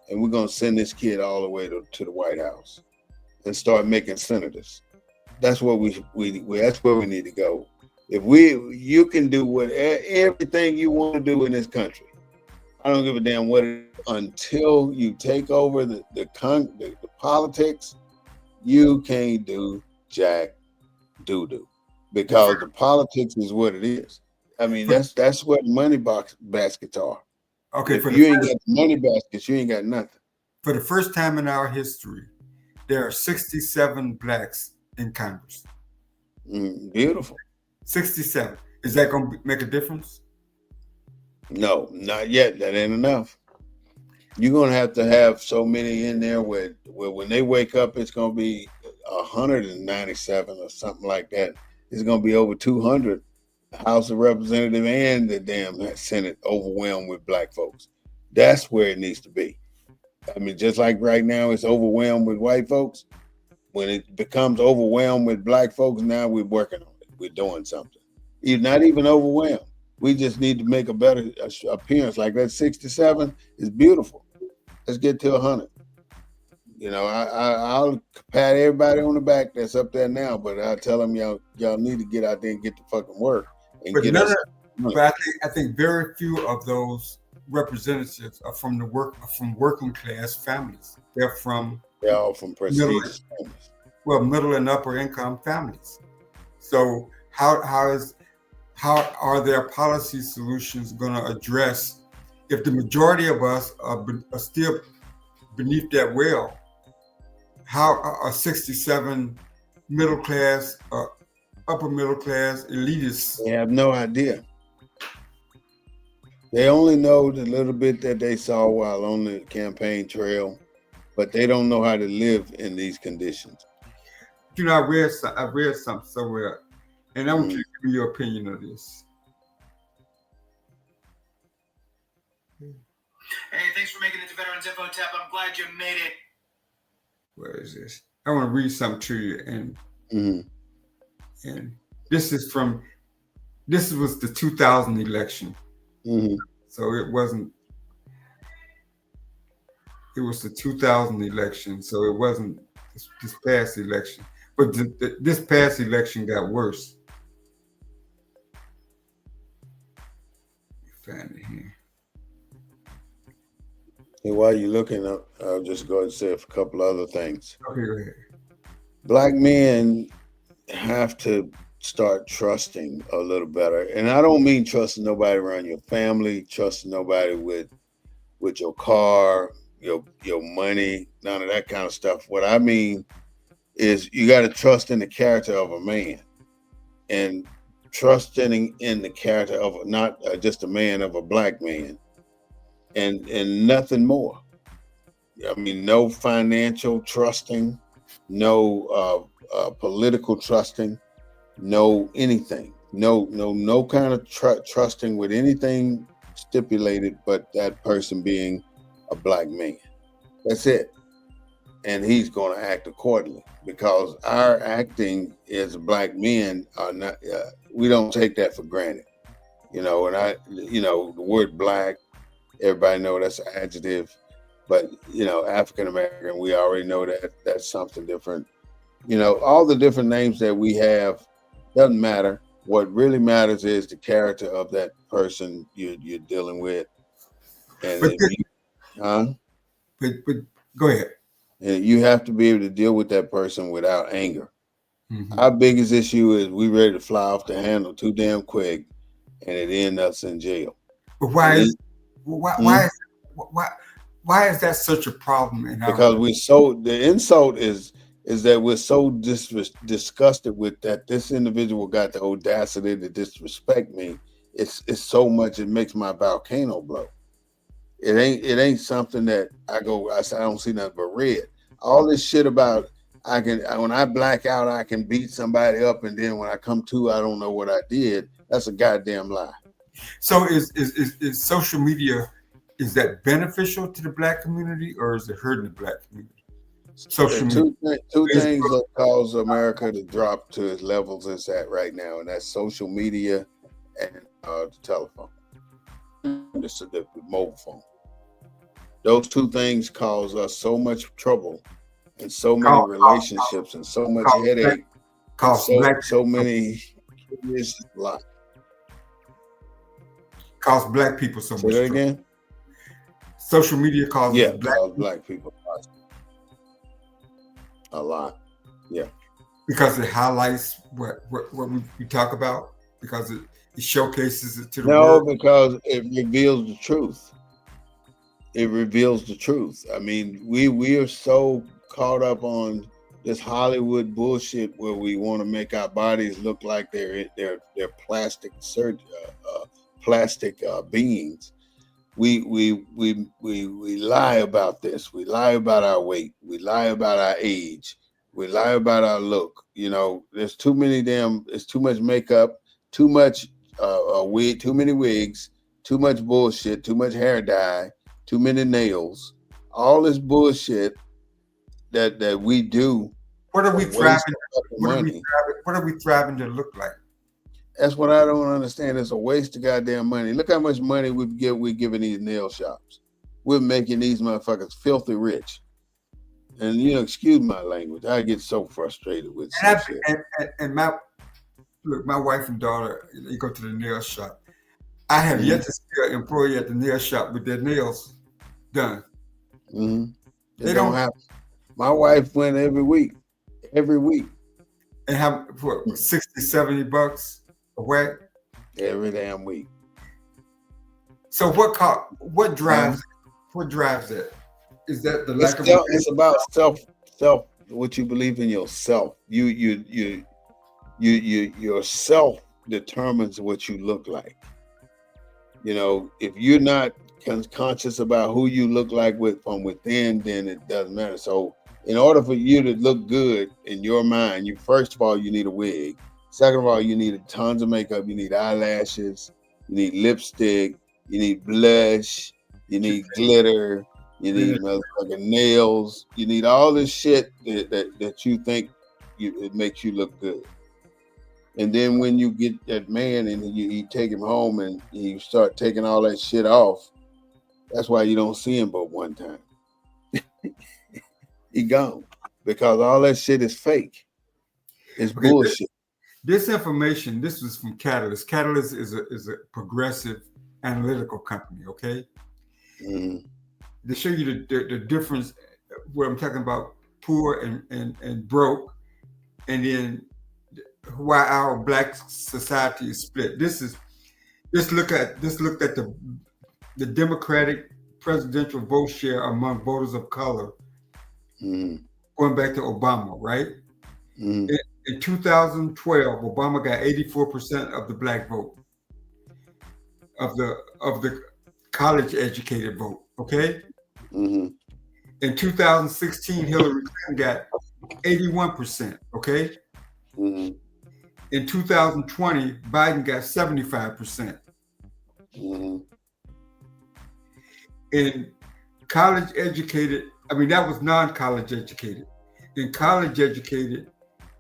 S1: and we're going to send this kid all the way to the White House, and start making senators." That's what that's where we need to go. If you can do everything you want to do in this country, I don't give a damn what until you take over the politics, you can't do jack doo-doo, because the politics is what it is. I mean, that's what money baskets are.
S2: Okay,
S1: if you ain't got money baskets, you ain't got nothing.
S2: For the first time in our history, there are 67 Blacks in Congress.
S1: Beautiful.
S2: 67. Is that going to make a difference?
S1: No, not yet. That ain't enough. You're going to have so many in there where when they wake up, it's going to be 197 or something like that. It's going to be over 200. House of Representatives and the damn Senate overwhelmed with Black folks. That's where it needs to be. I mean, just like right now it's overwhelmed with white folks. when it becomes overwhelmed with black folks, now we're working on it. We're doing something. Not even overwhelmed. We just need to make a better appearance. Like that 67 is beautiful. Let's get to 100. You know, I'll pat everybody on the back that's up there now, but I tell them y'all need to get out there and get the fucking work and
S2: but
S1: get us.
S2: But I think very few of those representatives are from working class families. They're all from
S1: prestigious families.
S2: Well, middle and upper income families. So how are their policy solutions going to address if the majority of us are still beneath that well? How are 67 middle class, upper middle class elitists?
S1: They have no idea. They only know the little bit that they saw while on the campaign trail, but they don't know how to live in these conditions.
S2: You know, I read something somewhere, and I want you to give me your opinion of this.
S4: Hey, thanks for making it to Veterans Info Tap. I'm glad you made it.
S2: Where is this? I want to read something to you, and this was the 2000 election. So it was the 2000 election. So it wasn't this past election, but this past election got worse. Find it here.
S1: Hey, while you're looking up, I'll just go ahead and say a couple other things.
S2: Okay, go ahead.
S1: Black men have to start trusting a little better. And I don't mean trusting nobody around your family, trusting nobody with your car, your money, none of that kind of stuff. What I mean is you got to trust in the character of a man, and trusting in the character of not just a man, of a black man, and nothing more. I mean, no financial trusting, no political trusting, no anything, no kind of trusting with anything stipulated, but that person being a black man. That's it. And he's going to act accordingly, because our acting as black men are not, we don't take that for granted. You know, and the word black, everybody know that's an adjective, but, African American, we already know that that's something different. All the different names that we have doesn't matter. What really matters is the character of that person you're dealing with. And
S2: but go ahead.
S1: And you have to be able to deal with that person without anger. Our biggest issue is we ready to fly off the handle too damn quick, and it ends us in jail.
S2: But why is that such a problem?
S1: Because the insult is that we're so disgusted with that this individual got the audacity to disrespect me. It's so much, it makes my volcano blow. It ain't something that I don't see nothing but red. All this shit about when I black out, I can beat somebody up, and then when I come to, I don't know what I did. That's a goddamn lie.
S2: So is social media, is that beneficial to the black community, or is it hurting the black community? Social media.
S1: Two things that cause America to drop to its levels it's at right now, and that's social media and the telephone. The mobile phone. Those two things cause us so much trouble and so many relationships and so much headache. So many lives.
S2: Cost black people so much
S1: trouble. Say that again?
S2: Social media causes
S1: black people a lot. Yeah.
S2: Because it highlights what we talk about, because it showcases it to the world.
S1: No, because it reveals the truth. It reveals the truth. I mean, we are so caught up on this Hollywood bullshit where we want to make our bodies look like they're plastic beings. We lie about this. We lie about our weight. We lie about our age. We lie about our look. There's too much makeup, too much wig, too many wigs, too much bullshit, too much hair dye, too many nails. All this bullshit that we do
S2: What are we
S1: Waste
S2: thriving?
S1: of money.
S2: What are we thriving to look like?
S1: That's what I don't understand. It's a waste of goddamn money. Look how much money we're giving these nail shops. We're making these motherfuckers filthy rich. And you know, excuse my language. I get so frustrated with some shit.
S2: And my wife and daughter, they go to the nail shop. I have yet to see an employee at the nail shop with their nails done.
S1: Mm-hmm. They don't happen. My wife went every week.
S2: And have what, $60, $70 away?
S1: Every damn week.
S2: So what drives it? Is that the lack of?
S1: It's about self. What you believe in yourself. Yourself determines what you look like. You know, if you're not conscious about who you look like from within, then it doesn't matter. So, in order for you to look good in your mind, first of all, you need a wig. Second of all, you need tons of makeup. You need eyelashes. You need lipstick. You need blush. You need glitter. You need motherfucking nails. You need all this shit that you think it makes you look good. And then when you get that man and you take him home and you start taking all that shit off, that's why you don't see him but one time. He gone. Because all that shit is fake. It's bullshit.
S2: This information, this was from Catalyst. Catalyst is a progressive analytical company, okay?
S1: Mm-hmm.
S2: To show you the difference, where I'm talking about poor and broke, and then why our black society is split. This looked at the Democratic presidential vote share among voters of color, going back to Obama, right? In 2012, Obama got 84% of the black vote, of the college educated vote, okay? In 2016, Hillary Clinton got 81%, okay? In 2020, Biden got 75%. In college educated, that was non-college educated. In college educated,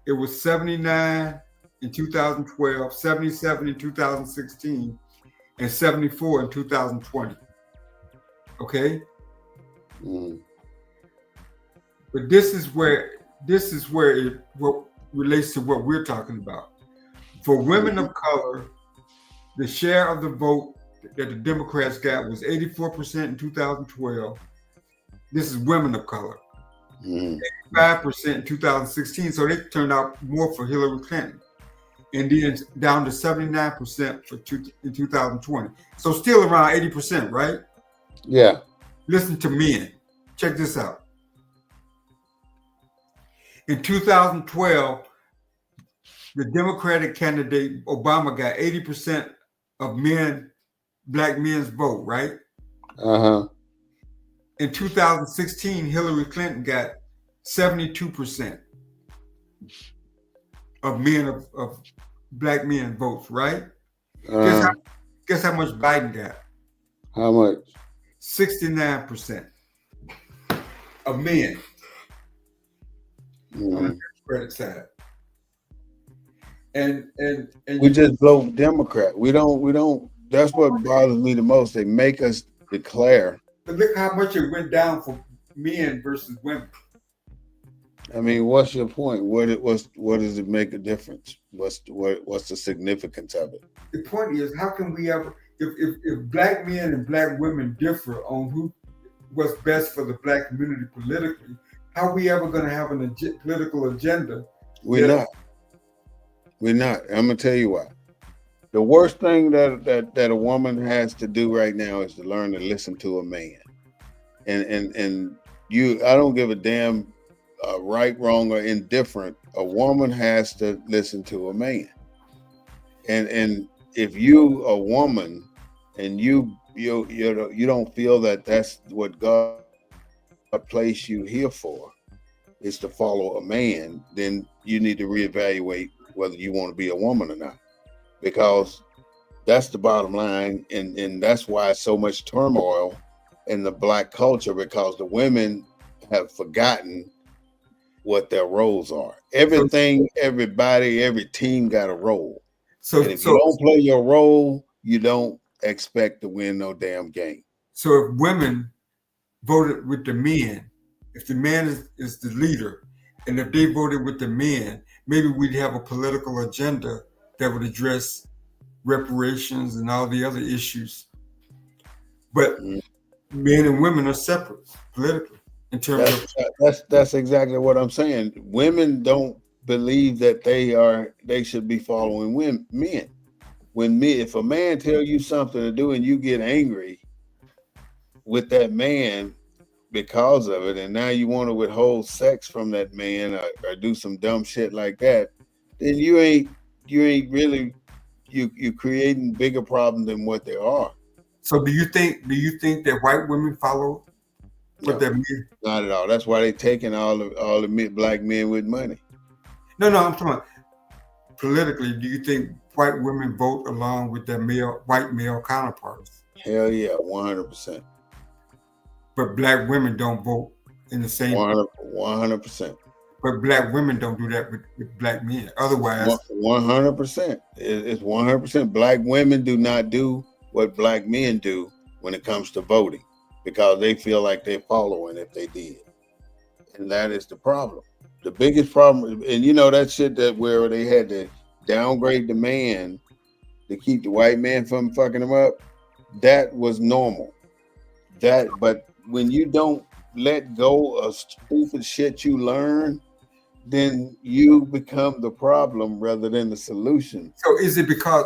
S2: it was 79 in 2012, 77 in 2016, and 74 in 2020. Okay? But this is where it relates to what we're talking about. For women of color, the share of the vote that the Democrats got was 84% in 2012. This is women of color. 85% in 2016, so they turned out more for Hillary Clinton. And then down to 79% in 2020. So still around 80%, right?
S1: Yeah.
S2: Listen to men. Check this out. In 2012, the Democratic candidate Obama got 80% of black men's vote, right? In 2016, Hillary Clinton got 72% of black men votes, right? Guess how much Biden got?
S1: How much?
S2: 69% of men on the Democratic side. And
S1: we just vote Democrat. We don't. That's what bothers me the most. They make us declare.
S2: But look how much it went down for men versus women.
S1: What's your point? What does it make a difference? What's the significance of it?
S2: The point is, how can we ever, if black men and black women differ on what's best for the black community politically, how are we ever going to have a political agenda?
S1: We're not. I'm gonna tell you why. The worst thing that a woman has to do right now is to learn to listen to a man. And I don't give a damn right, wrong, or indifferent. A woman has to listen to a man. And if you a woman and you don't feel that that's what God placed you here for, is to follow a man, then you need to reevaluate whether you want to be a woman or not, because that's the bottom line. And that's why so much turmoil in the black culture, because the women have forgotten what their roles are. Everything, everybody, every team got a role. And if you don't play your role, you don't expect to win no damn game.
S2: So if women voted with the men, if the man is the leader, and if they voted with the men, maybe we'd have a political agenda that would address reparations and all the other issues. But men and women are separate politically in terms
S1: that's exactly what I'm saying. Women don't believe that they should be following men. If a man tell you something to do and you get angry with that man because of it, and now you want to withhold sex from that man or do some dumb shit like that, then you ain't really you creating bigger problems than what there are.
S2: So do you think that white women follow what their men?
S1: Not at all. That's why they taking all the black men with money.
S2: No, I'm talking about politically. Do you think white women vote along with their white male counterparts?
S1: Hell yeah, 100%.
S2: But black women don't vote in the same
S1: 100%.
S2: But black women don't do that with black men. Otherwise,
S1: 100%. It's 100%. Black women do not do what black men do when it comes to voting because they feel like they're following if they did. And that is the problem. The biggest problem, and you know that shit that where they had to downgrade the man to keep the white man from fucking them up, that was normal. But when you don't let go of stupid shit you learn, then you become the problem rather than the solution.
S2: So is it because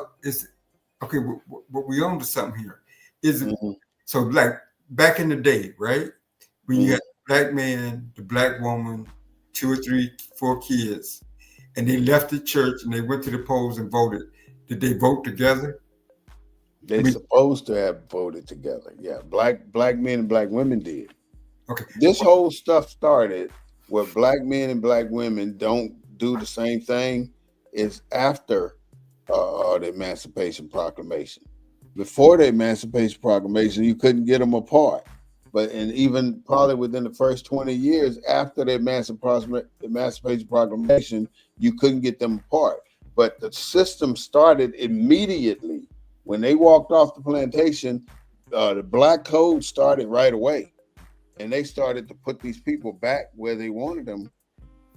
S2: okay? What we on to something here? Is it so? Like back in the day, right? When you had the black man, the black woman, 2 or 3, 4 kids, and they left the church and they went to the polls and voted. Did they vote together?
S1: They're supposed to have voted together. Yeah, black men and black women did.
S2: Okay.
S1: This whole stuff started where black men and black women don't do the same thing is after the Emancipation Proclamation. Before the Emancipation Proclamation, you couldn't get them apart. And even probably within the first 20 years after the Emancipation Proclamation, you couldn't get them apart. But the system started immediately. When they walked off the plantation, the black code started right away. And they started to put these people back where they wanted them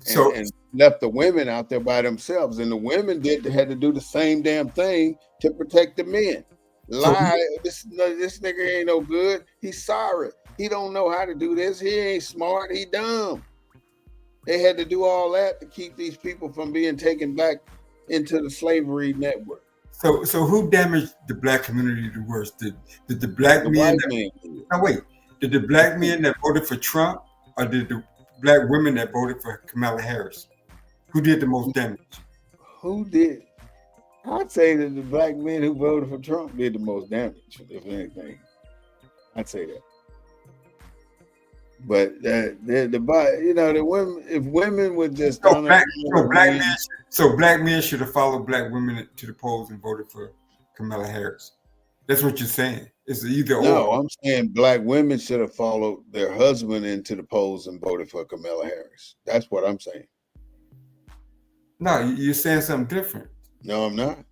S1: and left the women out there by themselves. And the women had to do the same damn thing to protect the men. This nigga ain't no good. He's sorry. He don't know how to do this. He ain't smart. He dumb. They had to do all that to keep these people from being taken back into the slavery network.
S2: So who damaged the black community the worst? Did the black men? No, wait. Did the black men that voted for Trump, or did the black women that voted for Kamala Harris? Who did the most damage?
S1: Who did? I'd say that the black men who voted for Trump did the most damage, if anything. I'd say that. But the women, if women would just
S2: black men should have followed black women to the polls and voted for Kamala Harris. That's what you're saying. It's either or.
S1: No, I'm saying black women should have followed their husband into the polls and voted for Kamala Harris. That's what I'm saying.
S2: No, you're saying something different.
S1: No, I'm not.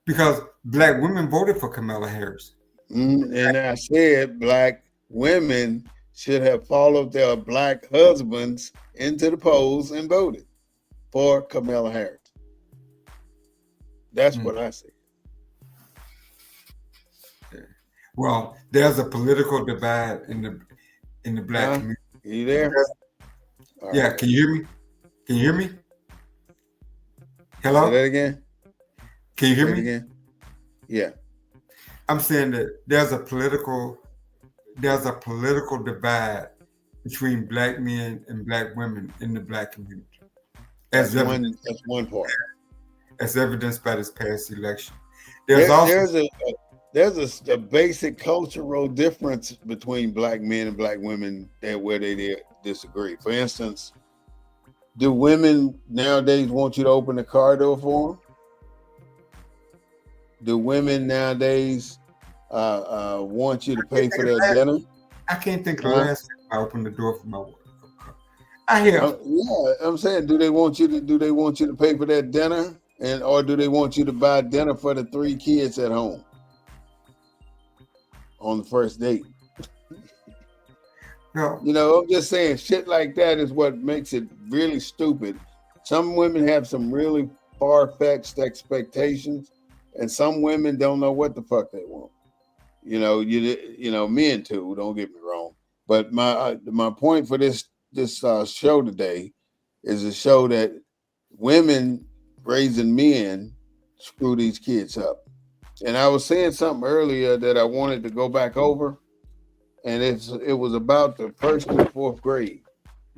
S2: Because black women voted for Kamala Harris.
S1: And I said black women should have followed their black husbands into the polls and voted for Kamala Harris. That's what I said.
S2: Well, there's a political divide in the black community.
S1: Are you there?
S2: Yeah, right. Can you hear me? Can you hear me? Hello?
S1: Say that again.
S2: Can you hear me?
S1: Again? Yeah.
S2: I'm saying that there's a political divide between black men and black women in the black community.
S1: That's one part.
S2: As evidenced by this past election.
S1: There's a basic cultural difference between black men and black women where they disagree. For instance, do women nowadays want you to open the car door for them? Do women nowadays want you to pay for their dinner?
S2: I can't think of the last time I opened the door for my wife. I hear.
S1: Yeah, I'm saying, do they want you to pay for that dinner, or do they want you to buy dinner for the 3 kids at home on the first date?
S2: No.
S1: You know, I'm just saying, shit like that is what makes it really stupid. Some women have some really far-fetched expectations, and some women don't know what the fuck they want. You know, men too. Don't get me wrong. But my point for this show today is to show that women raising men screw these kids up. And I was saying something earlier that I wanted to go back over, and it was about the 1st through 4th grade.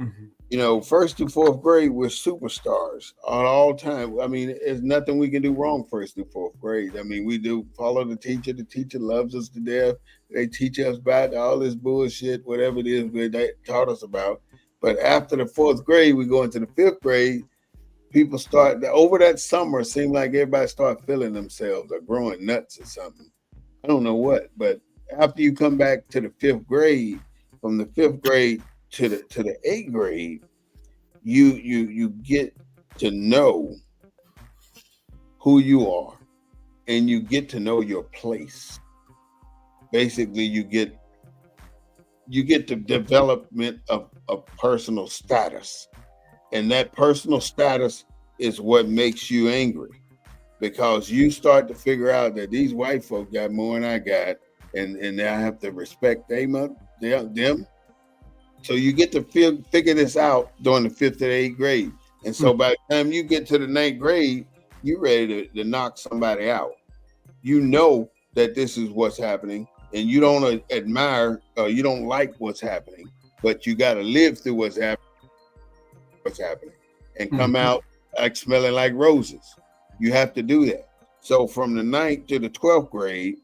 S2: Mm-hmm.
S1: You know, 1st through 4th grade, we're superstars on all time. I mean, there's nothing we can do wrong 1st through 4th grade. I mean, we do follow the teacher. The teacher loves us to death. They teach us about all this bullshit, whatever it is they taught us about. But after the 4th grade, we go into the 5th grade. People start, over that summer, it seemed like everybody started feeling themselves or growing nuts or something. I don't know what, but after you come back to the 5th grade, from the 5th grade to the 8th grade, you get to know who you are, and you get to know your place. Basically, you get the development of personal status, and that personal status is what makes you angry, because you start to figure out that these white folk got more than I got, and I have to respect them. So you get to figure this out during the 5th to 8th grade. And so by the time you get to the 9th grade, you're ready to knock somebody out. You know that this is what's happening, and you don't admire, you don't like what's happening, but you got to live through what's happening and come out like smelling like roses. You have to do that. So from the 9th to the 12th grade,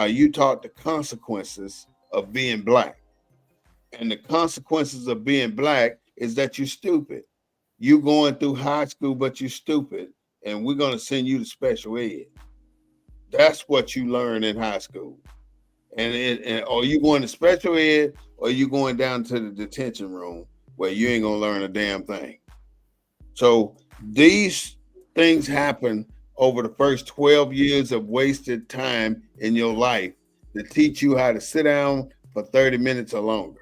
S1: you taught the consequences of being black. And the consequences of being black is that you're stupid. You going through high school, but you're stupid, and we're going to send you to special ed. That's what you learn in high school. And or you going to special ed, or you going down to the detention room where you ain't going to learn a damn thing. So these things happen over the first 12 years of wasted time in your life to teach you how to sit down for 30 minutes or longer.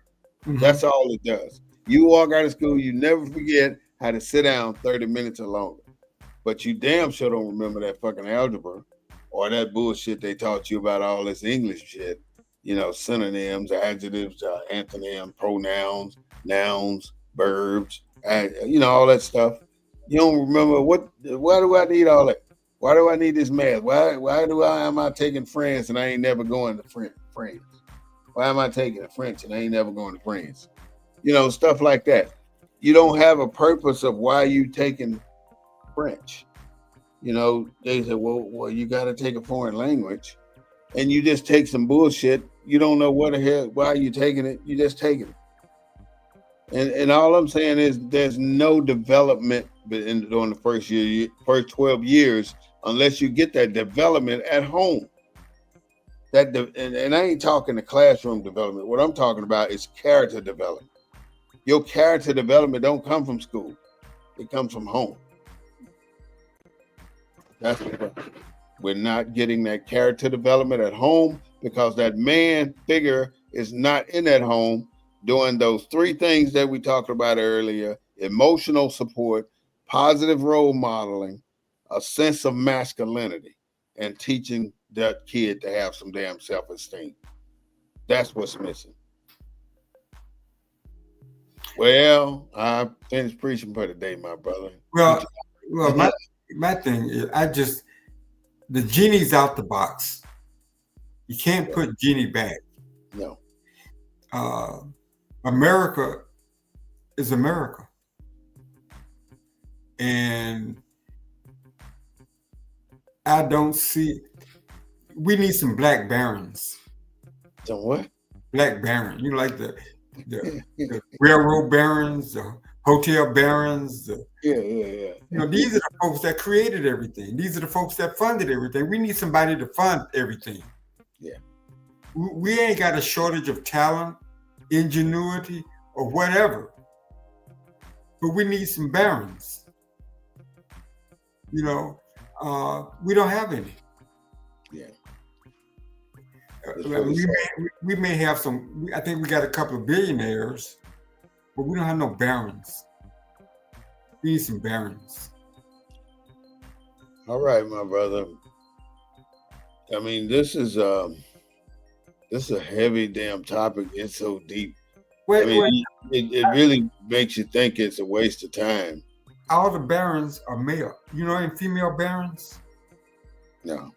S1: That's all it does. You walk out of school, you never forget how to sit down 30 minutes or longer. But you damn sure don't remember that fucking algebra or that bullshit they taught you about all this English shit. You know, synonyms, adjectives, antonyms, pronouns, nouns, verbs, you know, all that stuff. You don't remember why do I need all that? Why do I need this math? Why am I taking France and I ain't never going to France? Why am I taking French and I ain't never going to France? You know, stuff like that. You don't have a purpose of why you taking French. You know, they say, well, you got to take a foreign language, and you just take some bullshit. You don't know what the hell, why you taking it. You just taking it. And all I'm saying is there's no development during the first 12 years unless you get that development at home. And I ain't talking the classroom development. What I'm talking about is character development. Your character development don't come from school. It comes from home. That's the problem. We're not getting that character development at home because that man figure is not in that home doing those 3 things that we talked about earlier: emotional support, positive role modeling, a sense of masculinity, and teaching that kid to have some damn self-esteem. That's what's missing. Well, I finished preaching for today, my brother.
S2: Well, my thing is, the genie's out the box. You can't put genie back.
S1: No.
S2: America is America. And I don't see, we need some black barons.
S1: Some what?
S2: Black baron. You like the railroad barons, the hotel barons.
S1: Yeah.
S2: You know, these are the folks that created everything. These are the folks that funded everything. We need somebody to fund everything.
S1: Yeah.
S2: We ain't got a shortage of talent, ingenuity, or whatever. but we need some barons. You know, we don't have any.
S1: Yeah.
S2: We may have some. I think we got a couple of billionaires, but we don't have no barons. We need some barons.
S1: All right, my brother. I mean, this is a heavy damn topic. It's so deep.
S2: Wait.
S1: It really makes you think it's a waste of time.
S2: All the barons are male. You know any female barons?
S1: No.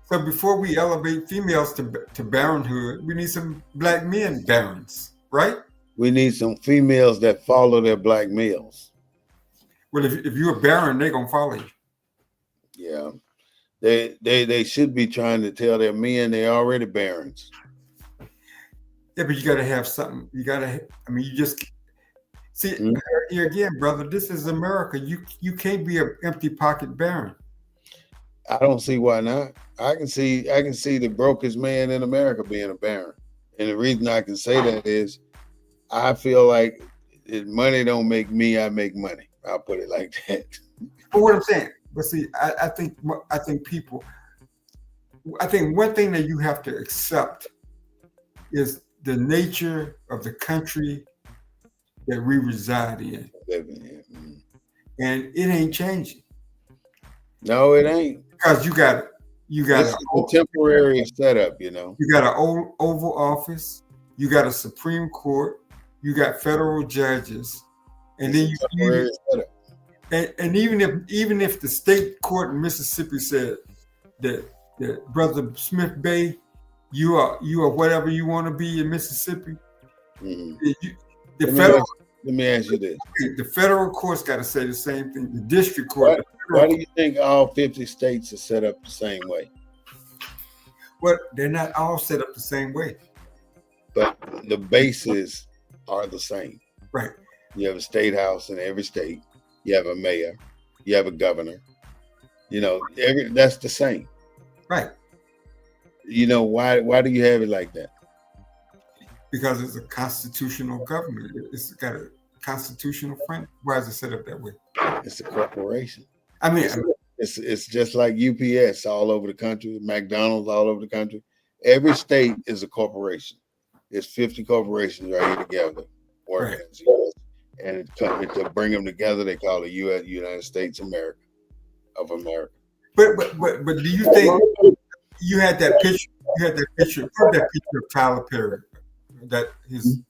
S2: So before we elevate females to baronhood, we need some black men barons, right?
S1: We need some females that follow their black males.
S2: Well, if you're a baron, they're gonna follow you.
S1: Yeah. They should be trying to tell their men they're already barons.
S2: Yeah, but you got to have something. You just see here again, brother. This is America. You can't be an empty pocket baron.
S1: I don't see why not. I can see the brokest man in America being a baron, and the reason I can say that is, I feel like if money don't make me, I make money. I'll put it like that.
S2: But what I'm saying, but see, I think one thing that you have to accept is the nature of the country that we reside in. And it ain't changing.
S1: No, it ain't.
S2: Because you got
S1: a temporary setup, you know.
S2: You got an Oval Office, you got a Supreme Court, you got federal judges, and then even if the state court in Mississippi said that Brother Smith-Bey, you are whatever you want to be in Mississippi.
S1: Let me ask you this:
S2: the federal court's got to say the same thing. The district court.
S1: Why do you think all 50 states are set up the same way?
S2: Well, they're not all set up the same way.
S1: But the bases are the same.
S2: Right.
S1: You have a state house in every state. You have a mayor. You have a governor. You know, that's the same.
S2: Right.
S1: You know, why do you have it like that?
S2: Because it's a constitutional government. It's got a constitutional frame. Why is it set up that way?
S1: It's a corporation.
S2: I mean,
S1: it's just like UPS all over the country, McDonald's all over the country. Every state is a corporation. There's 50 corporations right here together working as US. And to bring them together, they call it United States of America.
S2: But do you think you had that picture? You had that picture. Put that picture of Tyler Perry. That his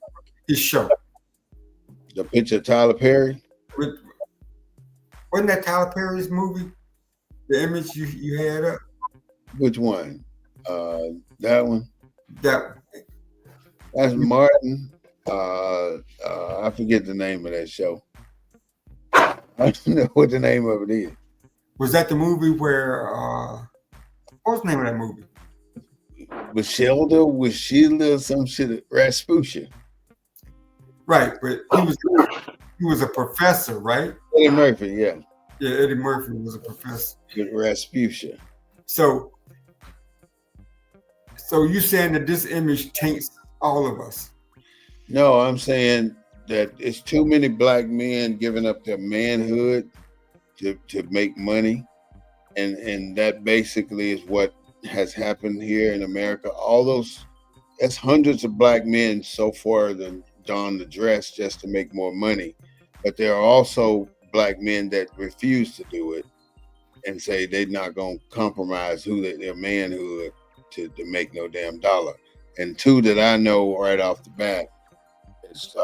S2: show.
S1: The picture of Tyler Perry?
S2: Wasn't that Tyler Perry's movie? The image you had up?
S1: Which one? That one? That's Martin. I forget the name of that show. I don't know what the name of it is.
S2: Was that the movie where what was the name of that movie?
S1: With Sheila, some shit, Rasputia.
S2: Right, but he was a professor, right?
S1: Eddie Murphy, yeah.
S2: Yeah, Eddie Murphy was a professor.
S1: With Rasputia.
S2: So you saying that this image taints all of us?
S1: No, I'm saying that it's too many black men giving up their manhood to make money. And that basically is what has happened here in America. That's hundreds of black men so far that don the dress just to make more money. But there are also black men that refuse to do it and say they're not going to compromise their manhood to make no damn dollar. And two that I know right off the bat is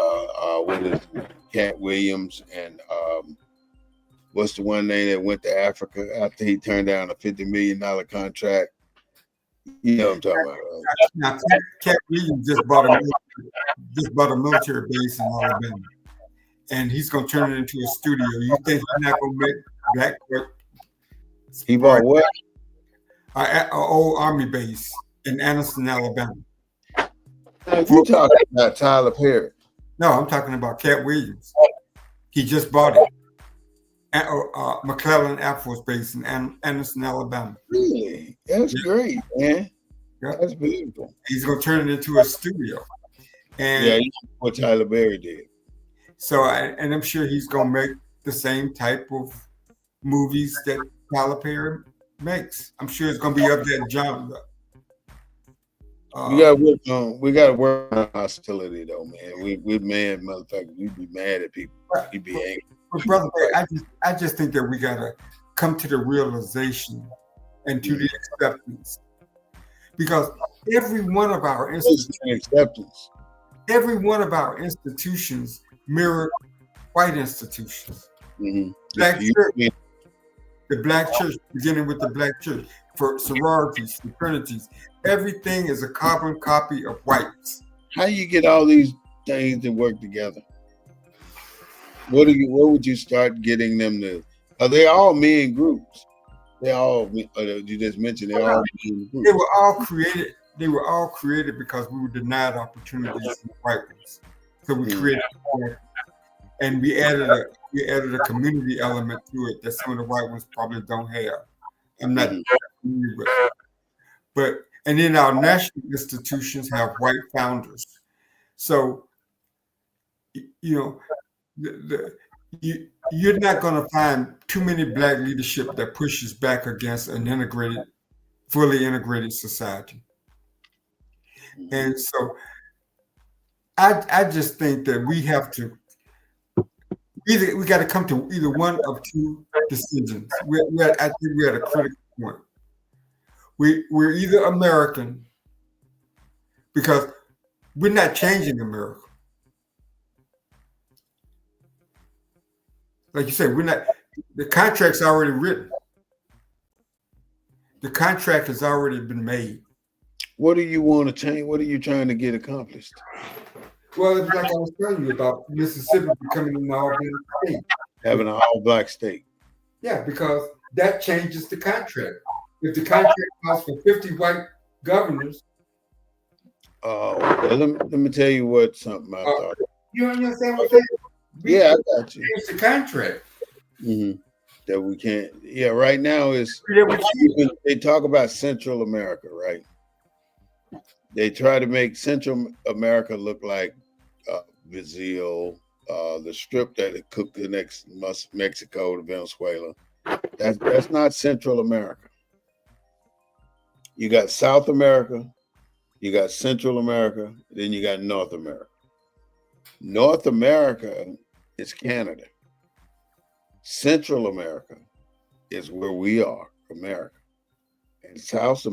S1: Cat Williams and what's the one name that went to Africa after he turned down a $50 million contract? You know what I'm talking about, right?
S2: Now, Cat Williams just bought a military base in Alabama, and he's going to turn it into a studio. You think he's not going to make black work?
S1: He bought what?
S2: An old army base in Anniston, Alabama.
S1: You talking about Tyler Perry?
S2: No, I'm talking about Cat Williams. He just bought it. McClellan Air Force Base in Anniston, Alabama.
S1: Really? That's great, man.
S2: Yeah.
S1: That's beautiful.
S2: He's going to turn it into a studio. And
S1: yeah, what Tyler Perry did.
S2: So, and I'm sure he's going to make the same type of movies that Tyler Perry makes. I'm sure it's going to be of that genre.
S1: We gotta work on hostility though, man. We're mad motherfuckers. We be mad at people. We be angry.
S2: But brother, I just think that we gotta come to the realization and to the acceptance, because every one of our institutions mirror white institutions.
S1: Mm-hmm.
S2: The black church, beginning with the black church, for sororities, fraternities, everything is a carbon copy of whites.
S1: How you get all these things to work together? What would you start getting them to? Are they all men groups? They all, you just mentioned, they're all men groups.
S2: They were all created. They were all created because we were denied opportunities in the white ones. So we created, and we added a community element to it that some of the white ones probably don't have. I'm not familiar with it. But and then our national institutions have white founders. So you know, you're not going to find too many black leadership that pushes back against an fully integrated society. And so I just think that we have to we got to come to either one of two decisions. I think we're at a critical point. We're either American, because we're not changing America. Like you said, the contract's already written. The contract has already been made.
S1: What do you want to change? What are you trying to get accomplished?
S2: Well, it's like I was telling you about Mississippi becoming an all-black state.
S1: Having an all-black state.
S2: Yeah, because that changes the contract. If the contract calls for 50 white governors.
S1: Let me tell you what something I thought.
S2: You understand what I'm saying?
S1: Yeah, I got you.
S2: Change the contract.
S1: Mm-hmm. That we can't. Yeah, right now they talk about Central America, right? They try to make Central America look like Brazil, the strip that it connects Mexico to Venezuela. That's not Central America. You got South America, you got Central America, then you got North America. North America is Canada. Central America is where we are, America. And South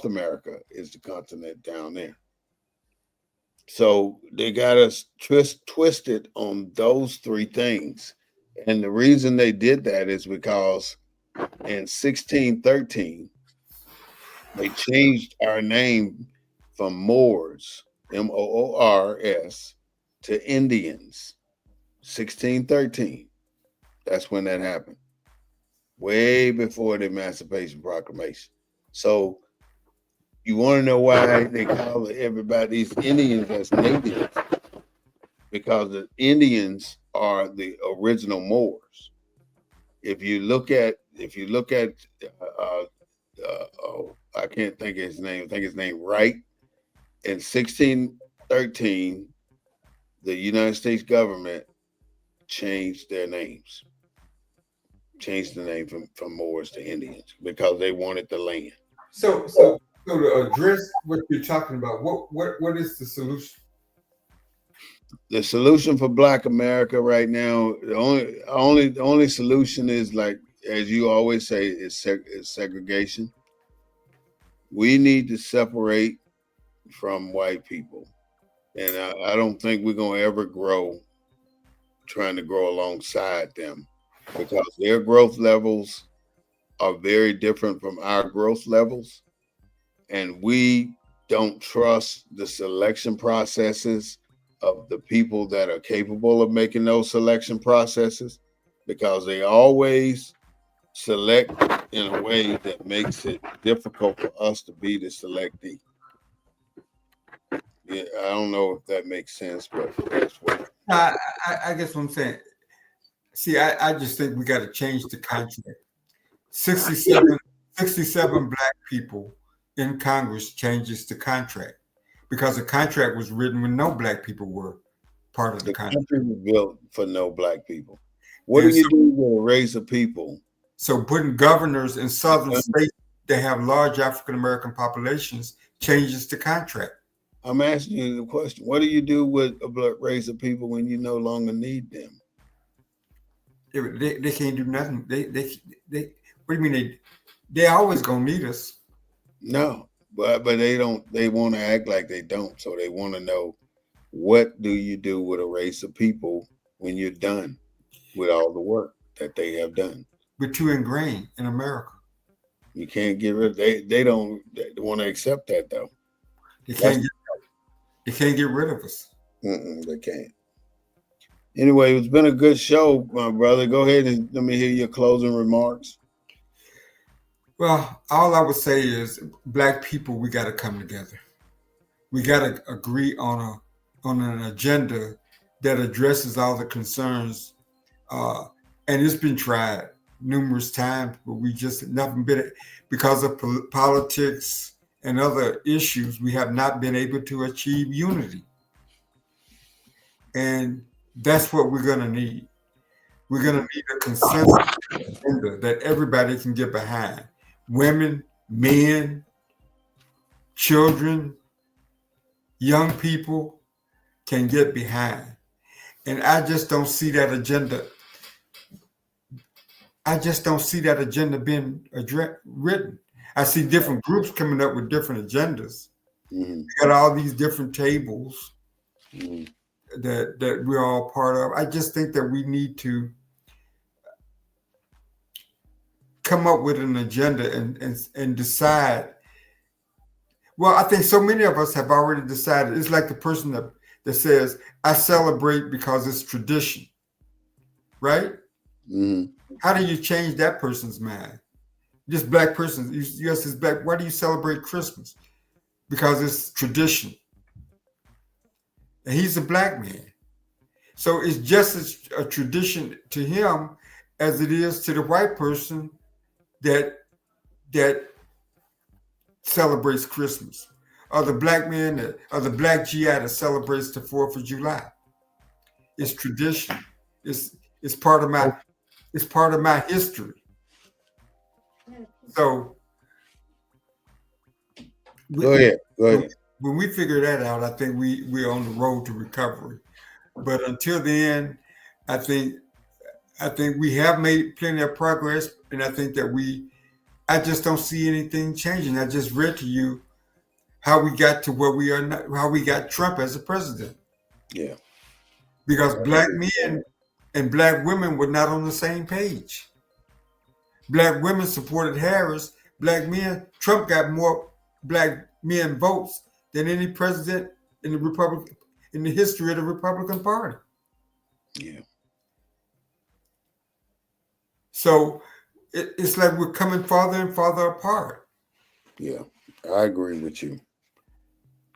S1: America is the continent down there. So they got us twisted on those three things. And the reason they did that is because in 1613, they changed our name from Moors, Moors, to Indians. 1613. That's when that happened. Way before the Emancipation Proclamation. So you want to know why they call everybody these Indians as natives? Because the Indians are the original Moors. If you look at I can't think of his name. I think his name Wright. In 1613, the United States government changed their names. Changed the name from Moors to Indians because they wanted the land.
S2: So to address what you're talking about, what is the solution?
S1: The solution for Black America right now, the only solution is, like as you always say, is segregation. We need to separate from white people, and I don't think we're gonna ever grow trying to grow alongside them, because their growth levels are very different from our growth levels. And we don't trust the selection processes of the people that are capable of making those selection processes, because they always select in a way that makes it difficult for us to be the selectee. Yeah, I don't know if that makes sense, but that's what
S2: I guess what I'm saying. See, I just think we got to change the contract. 67 black people in Congress changes the contract, because the contract was written when no black people were part of the
S1: The
S2: country.
S1: country was built for no black people. What
S2: And
S1: do you do with a race of people?
S2: So putting governors in southern states that have large African American populations changes the contract.
S1: I'm asking you the question. What do you do with a race of people when you no longer need them?
S2: They can't do nothing. They what do you mean they always gonna need us?
S1: No, but they don't. They want to act like they don't. So they want to know, what do you do with a race of people when you're done with all the work that they have done?
S2: We're too ingrained in America.
S1: You can't get rid of. They don't want to accept that though.
S2: They can't get rid of us.
S1: They can't. Anyway, it's been a good show, my brother. Go ahead and let me hear your closing remarks.
S2: Well, all I would say is, black people, we got to come together. We got to agree on an agenda that addresses all the concerns. And it's been tried numerous times, but we just nothing been, because of politics and other issues, we have not been able to achieve unity. And that's what we're going to need. We're going to need a consensus agenda that everybody can get behind. Women, men, children, young people can get behind. And I just don't see that agenda. I just don't see that agenda being written. I see different groups coming up with different agendas. We got all these different tables that we're all part of. I just think that we need to come up with an agenda and decide. Well, I think so many of us have already decided. It's like the person that says, I celebrate because it's tradition, right? How do you change that person's mind? This black person, yes, it's black. Why do you celebrate Christmas? Because it's tradition. And he's a black man. So it's just as a tradition to him as it is to the white person that celebrates Christmas, or the black man or the black GI that celebrates the 4th of July. It's tradition. It's part of my history. So
S1: go ahead.
S2: When we figure that out, I think we're on the road to recovery. But until then, I think we have made plenty of progress, and I think that I just don't see anything changing. I just read to you how we got to where we are now, how we got Trump as a president.
S1: Yeah.
S2: Because black men and black women were not on the same page. Black women supported Harris. Trump got more black men votes than any president in the history of the Republican Party.
S1: Yeah.
S2: So it's like we're coming farther and farther apart.
S1: Yeah, I agree with you.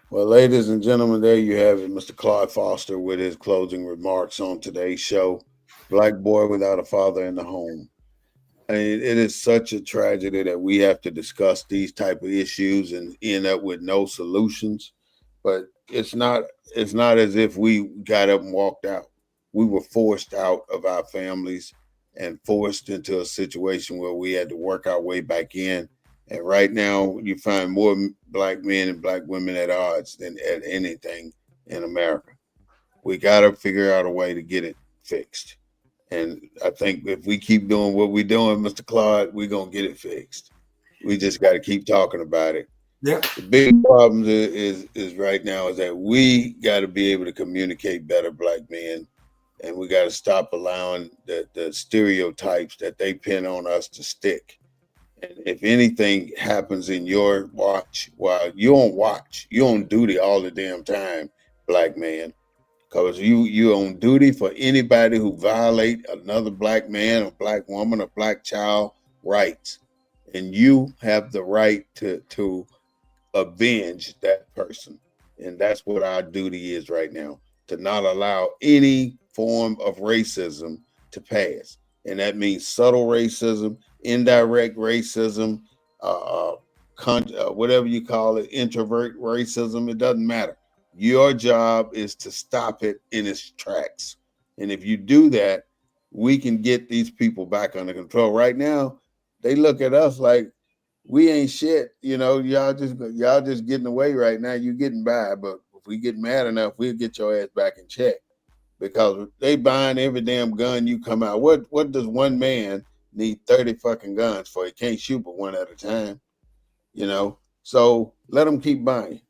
S1: Well, ladies and gentlemen, there you have it, Mr. Claude Foster with his closing remarks on today's show, Black Boy Without a Father in the Home. I mean, it is such a tragedy that we have to discuss these type of issues and end up with no solutions. But it's not as if we got up and walked out. We were forced out of our families and forced into a situation where we had to work our way back in. And right now, you find more black men and black women at odds than at anything in America. We got to figure out a way to get it fixed. And I think if we keep doing what we're doing, Mr. Claude, we're going to get it fixed. We just got to keep talking about it.
S2: Yep.
S1: The big problem is right now is that we got to be able to communicate better, black men. And we got to stop allowing the stereotypes that they pin on us to stick. And if anything happens in your watch, while you on duty all the damn time, black man, because you on duty for anybody who violate another black man or black woman or black child rights. And you have the right to avenge that person. And that's what our duty is right now, to not allow any form of racism to pass. And that means subtle racism, indirect racism, whatever you call it, introvert racism, it doesn't matter. Your job is to stop it in its tracks. And if you do that, we can get these people back under control. Right now, they look at us like we ain't shit. You know, y'all just getting away right now. You getting by, but if we get mad enough, we'll get your ass back in check, because they buying every damn gun you come out. What does one man need 30 fucking guns for? He can't shoot but one at a time, you know? So let them keep buying.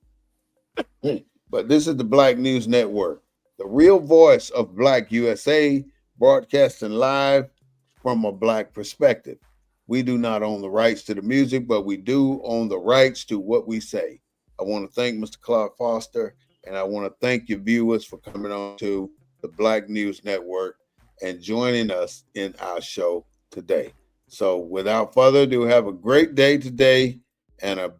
S1: But this is the Black News Network, the real voice of Black USA, broadcasting live from a Black perspective. We do not own the rights to the music, but we do own the rights to what we say. I want to thank Mr. Claude Foster, and I want to thank your viewers for coming on to the Black News Network and joining us in our show today. So without further ado, have a great day today and a